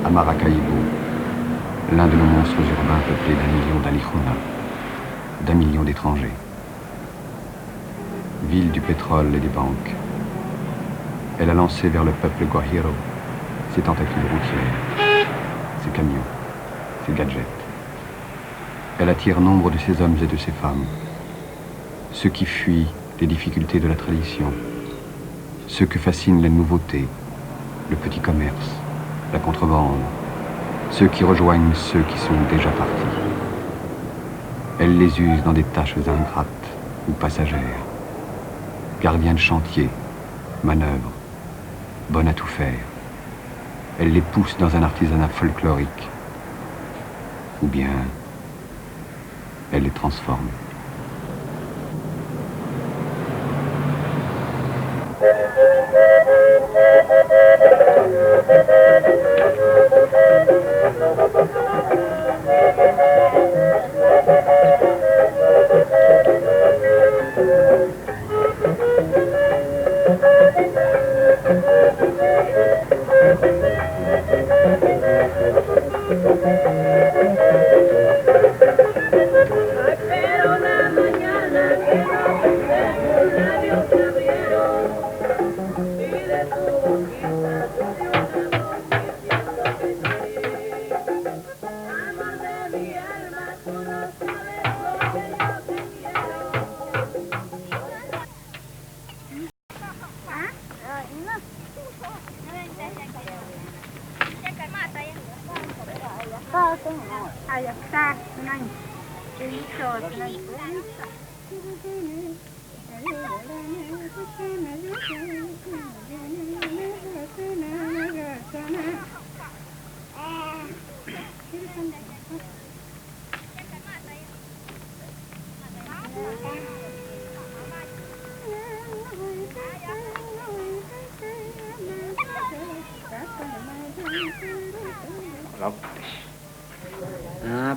à Maracaibo, l'un de nos monstres urbains peuplés d'1 million d'Alicuna, d'1 million d'étrangers. Ville du pétrole et des banques, elle a lancé vers le peuple guajiro ses tentacules routières, ses camions, ses gadgets. Elle attire nombre de ses hommes et de ses femmes, ceux qui fuient les difficultés de la tradition, ceux que fascinent les nouveautés, le petit commerce, la contrebande, ceux qui rejoignent ceux qui sont déjà partis. Elle les use dans des tâches ingrates ou passagères, gardiens de chantier, manœuvres, bonne à tout faire. Elle les pousse dans un artisanat folklorique, ou bien elle les transforme.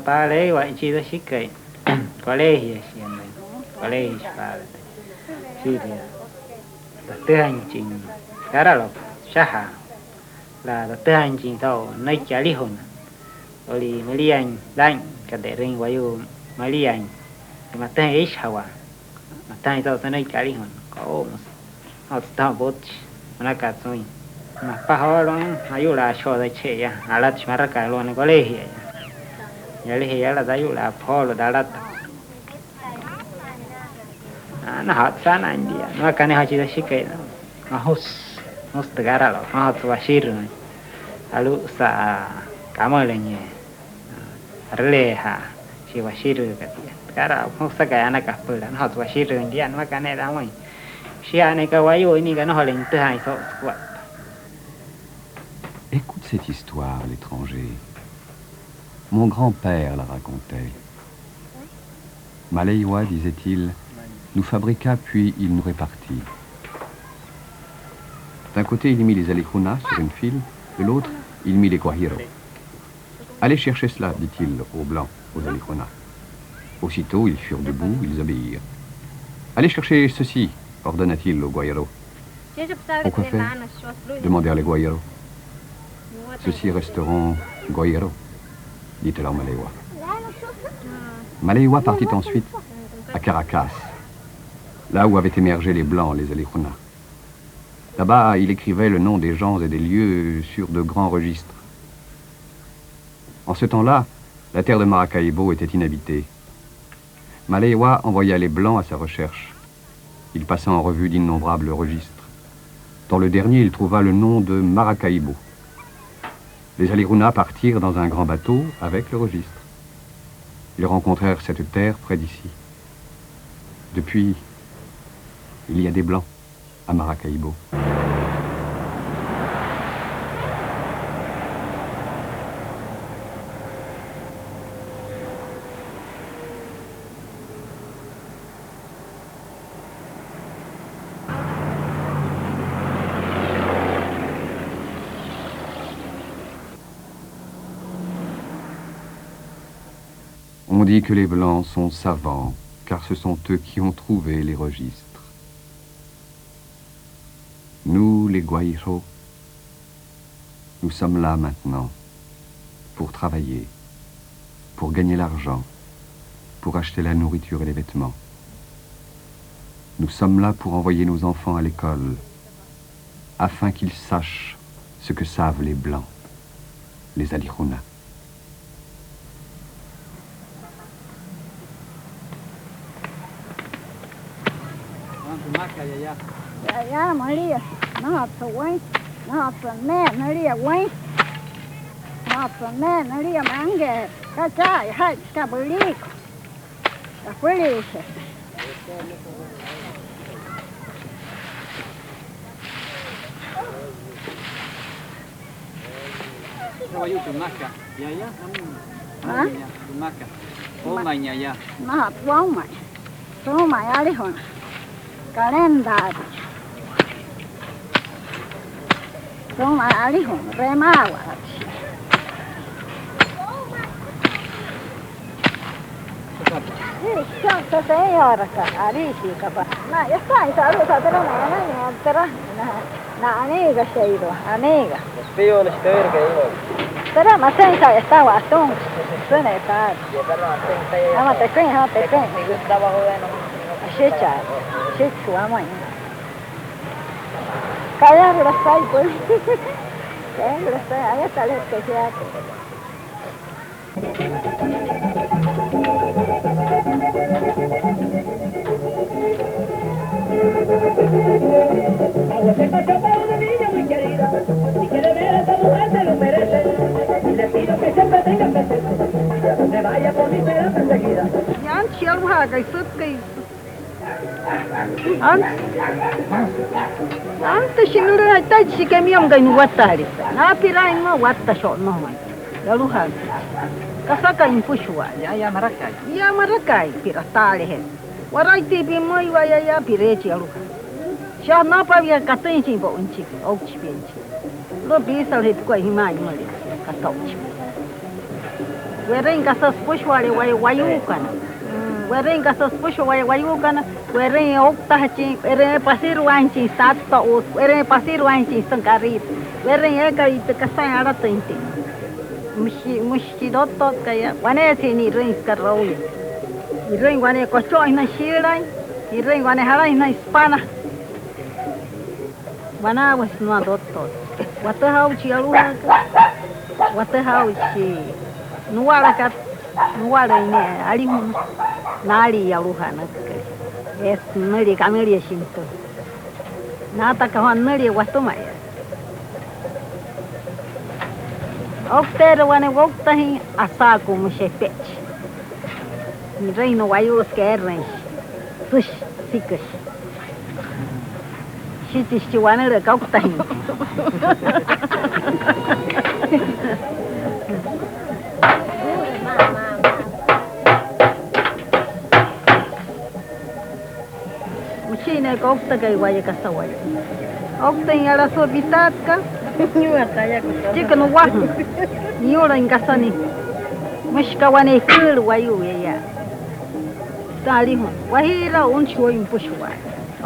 Pale wa chido shikai colegio siempre colegio para sí de hành trình khá là xa là từ hành trình tàu nơi trả lý hồn rồi mới đi anh đánh cái để riêng với mới đi anh mà tên ấy sao mà tên tàu tới nơi trả lý hồn có một tàu bốt mà cả rồi mà pa họ luôn hay là cho đấy chơi à là mà ra cái luôn có lẽ vậy là hiểu là ví dụ là phô là đã là nó hot sana anh đi nó cái này họ chỉ là cái nó host gara là nó hot và share rồi alu sa cảm ơn lên nhé rele ha chỉ và share rồi cái gara không sao cái anh cả phơi nó hot và share rồi đi anh mà cái này đâu mà share này cái ví dụ này cái nó họ lên từ hai số Écoute cette histoire, l'étranger. Mon grand-père la racontait. Maleiwa, disait-il, nous fabriqua puis il nous répartit. D'un côté, il mit les Alicuna sur une file, de l'autre, il mit les Guajiro. Allez chercher cela, dit-il aux Blancs, aux Alicuna. Aussitôt, ils furent debout, ils obéirent. Allez chercher ceci, ordonna-t-il aux Guajiro. Pourquoi faire demandèrent les Guajiro. Ceux-ci resteront Guajiro, dit alors Maleiwa. Maleiwa partit ensuite à Caracas, là où avaient émergé les Blancs, les Alicuna. Là-bas, il écrivait le nom des gens et des lieux sur de grands registres. En ce temps-là, la terre de Maracaibo était inhabitée. Maleiwa envoya les Blancs à sa recherche. Il passa en revue d'innombrables registres. Dans le dernier, il trouva le nom de Maracaibo. Les Alicuna partirent dans un grand bateau avec le registre. Ils rencontrèrent cette terre près d'ici. Depuis, il y a des Blancs à Maracaibo. On dit que les Blancs sont savants, car ce sont eux qui ont trouvé les registres. Nous, les Guajiro, Nous sommes là maintenant pour travailler, pour gagner l'argent, pour acheter la nourriture et les vêtements. Nous sommes là pour envoyer nos enfants à l'école, afin qu'ils sachent ce que savent les Blancs, les Alihuna. Yaya Maria, nó sờ quay, nó sờ mẹ nó lia quay, nó sờ mẹ nó lia mang ghé, cá chai hay cá bự lì, cá bự lì. Trabalhou com maca, Yaya? Hả? Maca. Ô mày Yaya. Nó học vốn mày, số mày ở đi hồn, calendar. Số mày ở đi hồn, rema quá. Sa señora, Alicia, capaz. No, ya está, y saludos, pero na amiga Sheiro, amiga. Tío, les estoy que Pero más sensa está guatón, suena de tal. Vamos, te cuento, vamos, te cuento. Estaba bueno. Ashecha, ashecha, vamos ahí. Calla, pero está ahí, pues. Calla, pero está ahí, está el especial. Yan chiều ha cái sức cái anh tôi xin lỗi hai tay chỉ cái miếng cái nuốt tari na pirai mà quát ta short mà mày lalu ha kasaka impusua Yaya Maracay. ya marakai pira tali he warai ti bi mai wa ya pirechi lalu sha na pa ya katin chi bo unchi ok chi bin chi lo bi sal het ko hi mai ma le ka to chi weren kasas pushwale wayu kana weren kasas pushwale wayu kana weren okta chi weren pasir wanchi sat to weren pasir wanchi sangari weren eka it kasai ara tinte mushi dotto kaya wane ni ren skarrauli ren wane ko choi na shirai ren wane harai na spana wana was no dotto wata hau chi aluha wata hau chi nuwala kat nuwala ne ali hun nali aluha na es nali kameli shinto nata ka han nali wastomaya Okter wane woktahin asaku mushepech. Mi reino wayus que erren. Sush sikish. Shitish chiwane le kauktahin. Mushine kaukta kai waye kasaway. Oktahin ala so bitatka. Chicken wahan. Niora ingasani. Mashkawane kul wayu ya. Talihun. Wahira unchwo impushwa.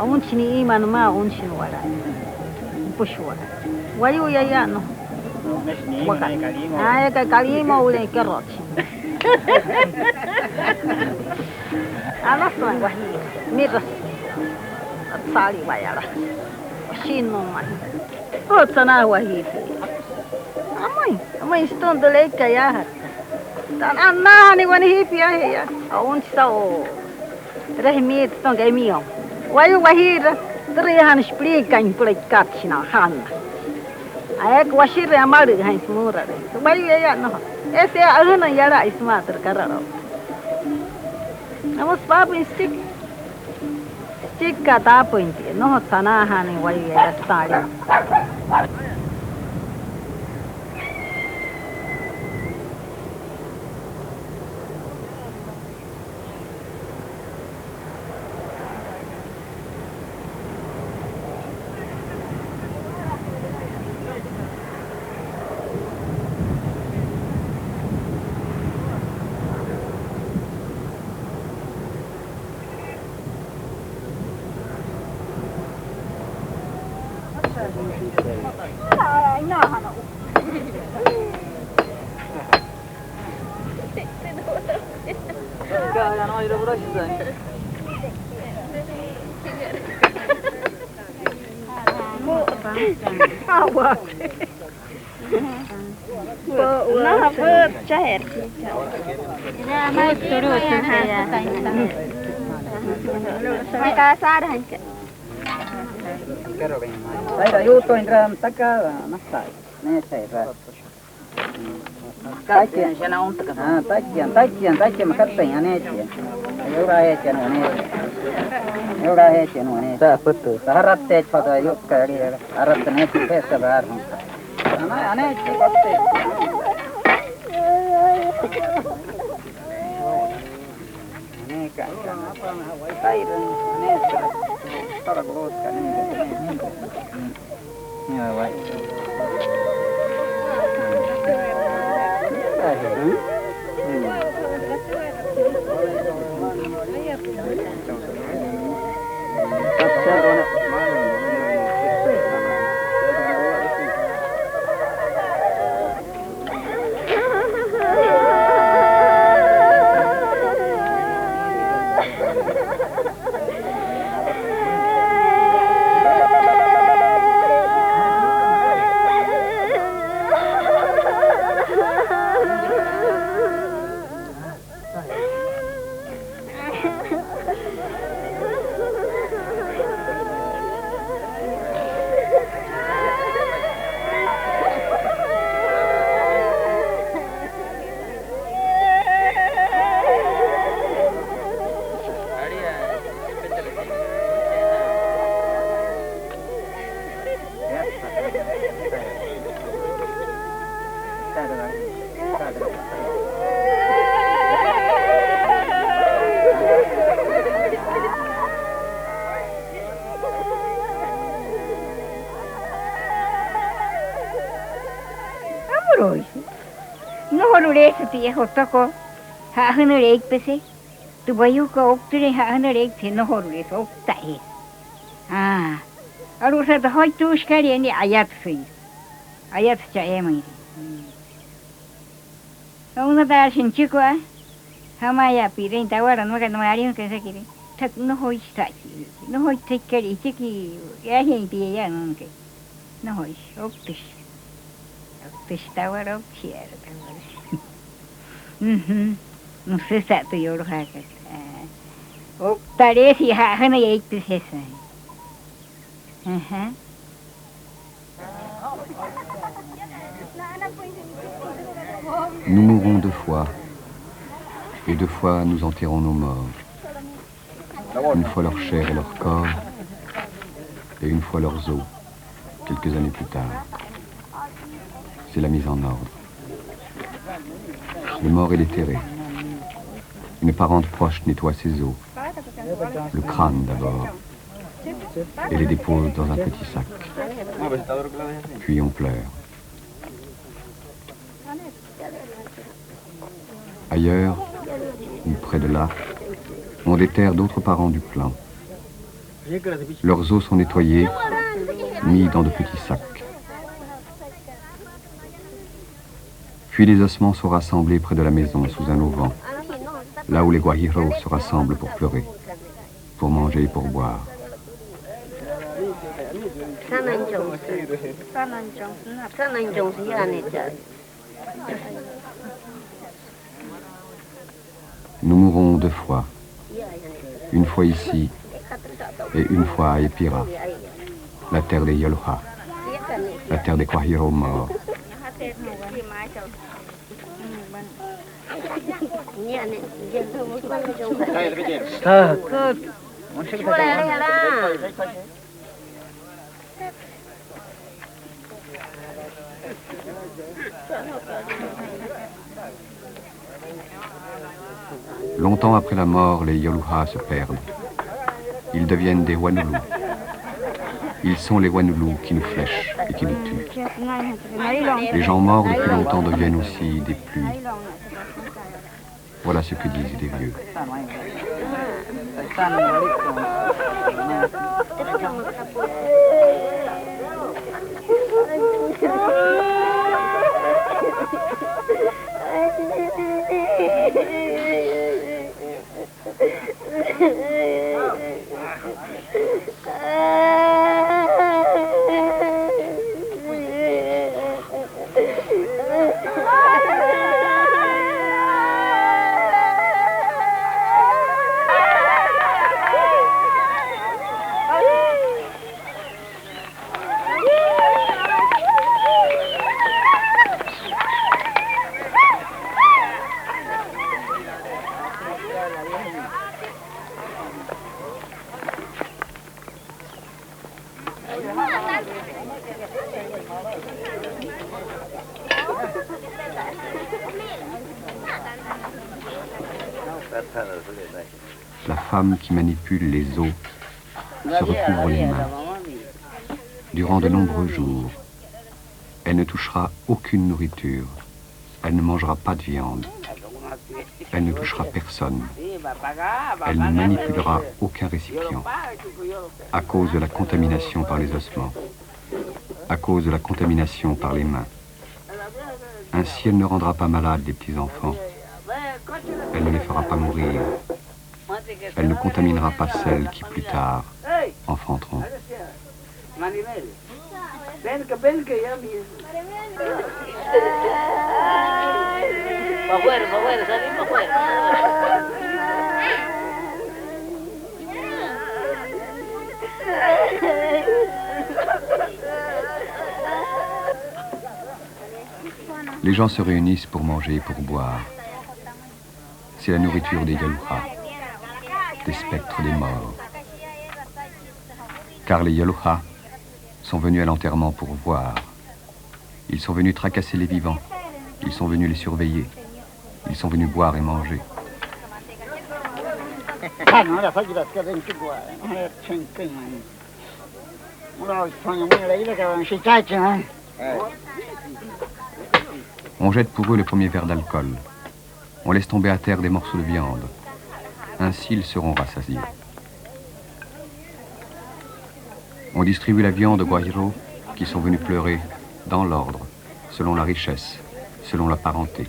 Unchini iman ma unchin wala. Impushwa. Wayu ya no. Ay ka kalimo ule kerot. Alas wahi. Miras. Sali wayala. Shino man. Oh, sana wahi. Amai stone the lake kaya. Tan anna ni wani hipi ya. Aun sao. Rehmit stone kay mio. Wayu wahira. Trihan explica em plekkat na han. Ayak washir amaru han smura. Wayu ya no. Ese aluna yara isma terkararo. Amos babu stick. Stick kata point. No sana hani wayu ya stari. ya no iro burashisan. Awak. Nah, buat cair. Terus saya. Maka sadar. Saya dah yuto indra taka nasta. Ne saya. Takian sana untuk kan. Takian makata ane cia. Eura he cia no ne. Eura he cia no ne. Sa betul. Saharat teh pada yuk kali. Arat ne tu pesa bar. Ane cia kote. Ne kan apa hawai tairan ne. Para bolos kan ne. Ya wai. Ti hotako ha hanu reik pese tu bayu ko oktre ha hanu reik te no horu re so tai aru sa da hoy tu skari ni ayat cha emai una da shin chico ha ma ya pire ta wara no ka no ari ka sa kire tak no hoy sta no hoy te kari chiki ya hin ti ya no ke no hoy okte ta wara okchier ta wara no sé sa tu yo lo hagas. Tare si ha hana ye tu sesa. Nous mourrons 2 fois, et 2 fois nous enterrons nos morts. Une fois leur chair et leur corps, et une fois leurs os, quelques années plus tard. C'est la mise en ordre. Le mort est déterré. Une parente proche nettoie ses os. Le crâne d'abord. Et les dépose dans un petit sac. Puis on pleure. Ailleurs, ou près de là, on déterre d'autres parents du clan. Leurs os sont nettoyés, mis dans de petits sacs. Puis les ossements sont rassemblés près de la maison, sous un auvent, là où les guajiros se rassemblent pour pleurer, pour manger et pour boire. Nous mourrons 2 fois, une fois ici et une fois à Epira, la terre des Yolha, la terre des guajiros morts. Longtemps après la mort, les Yoluha se perdent. Ils deviennent des Wanulu. Ils sont les Wanulu qui nous flèchent et qui nous tuent. Les gens morts depuis longtemps deviennent aussi des pluies. Voilà ce que disent les vieux. La femme qui manipule les os se recouvre les mains. Durant de nombreux jours, elle ne touchera aucune nourriture. Elle ne mangera pas de viande. Elle ne touchera personne. Elle ne manipulera aucun récipient à cause de la contamination par les ossements, à cause de la contamination par les mains. Ainsi, elle ne rendra pas malade les petits-enfants. Elle ne les fera pas mourir. Elle ne contaminera pas celles qui, plus tard, enfanteront. Les gens se réunissent pour manger et pour boire. C'est la nourriture des Yalouha, des spectres des morts. Car les Yalouha sont venus à l'enterrement pour voir. Ils sont venus tracasser les vivants. Ils sont venus les surveiller. Ils sont venus boire et manger. On jette pour eux le premier verre d'alcool. On laisse tomber à terre des morceaux de viande. Ainsi, ils seront rassasiés. On distribue la viande aux guajiros qui sont venus pleurer dans l'ordre, selon la richesse, selon la parenté.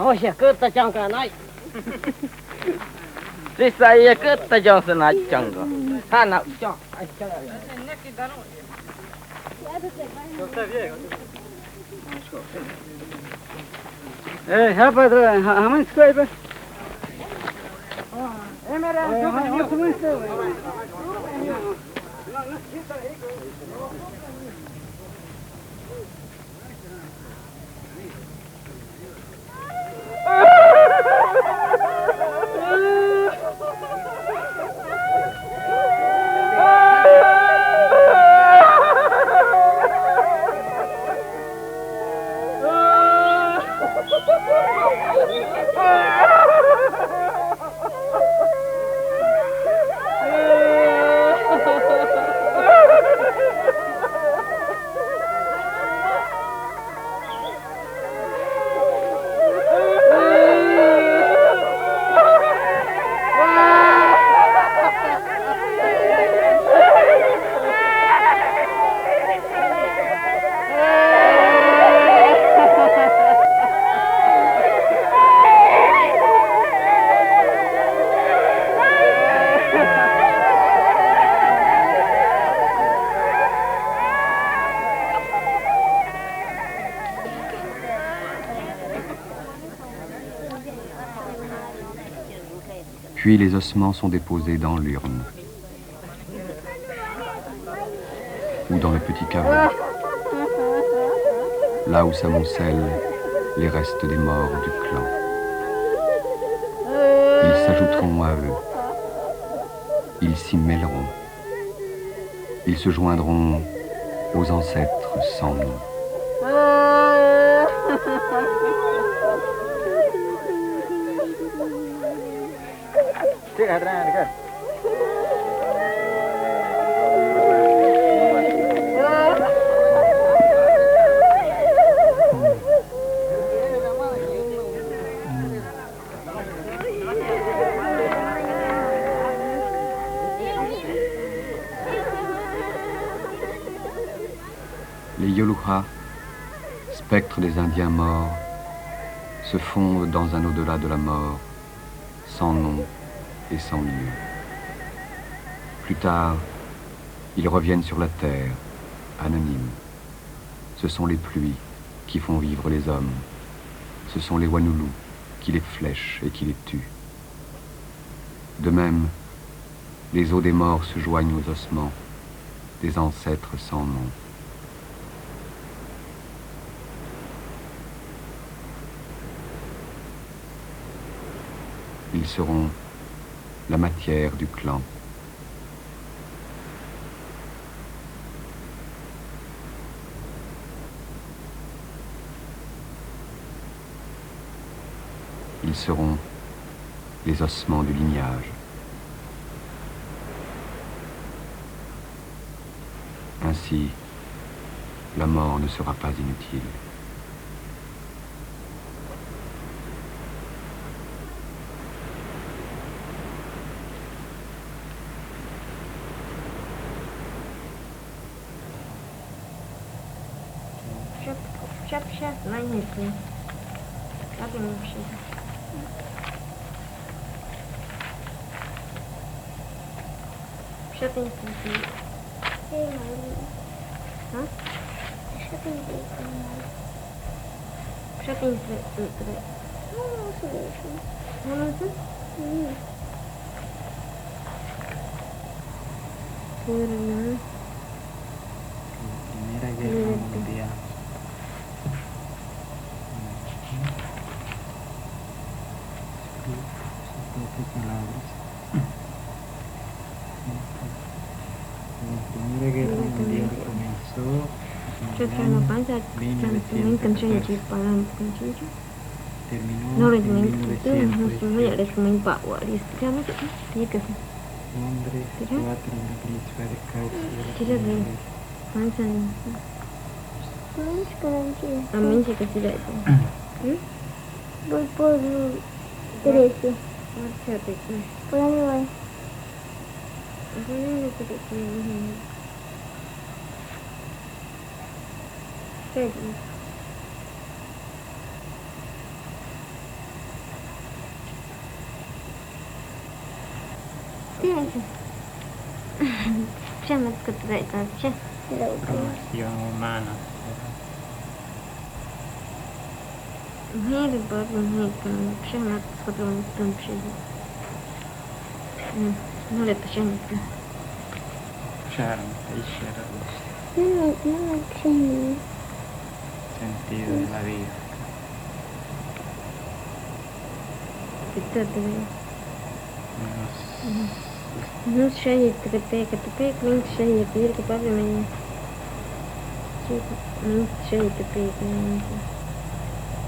Oye, que ta chang ka nai. This saya ke ta jang sana chang ka. Ha na chang. Eh, ha padre, haman skoy ba. Puis les ossements sont déposés dans l'urne ou dans le petit caveau, là où s'amoncellent les restes des morts du clan. Ils s'ajouteront à eux, ils s'y mêleront, ils se joindront aux ancêtres sans nom. Les Yoluja, spectres des Indiens morts, se fondent dans un au-delà de la mort, sans nom et sans lieu. Plus tard, ils reviennent sur la terre, anonymes. Ce sont les pluies qui font vivre les hommes. Ce sont les Wanulu qui les flèchent et qui les tuent. De même, les os des morts se joignent aux ossements des ancêtres sans nom. Ils seront la matière du clan. Ils seront les ossements du lignage. Ainsi, la mort ne sera pas inutile. Сейчас на нитке. Как ему вообще? Что ты не слышишь? А? Что ты не слышишь? Что ты не слышишь? Ну, слышу. Ну, нет. Пурна. Primera guerra mundial. Palabras. La Primera Guerra Mundial comenzó en el año 1914. Terminó en 1918. Londres, 4 una principal causa. A mí se considera eso. Voy por derecho. Márchate. ¿Por dónde voy? ¿Por dónde te quieres? Serio. ¿Qué es eso? Ya me escuché esta noche. Formación humana. Мир бабу вообще надо потом там ну это чайника. Charm, еще раз. No чайник. Sentido de la vida. Это ну чайник тупик, мин чайник, теперь папа меня. Мин чайник тупик.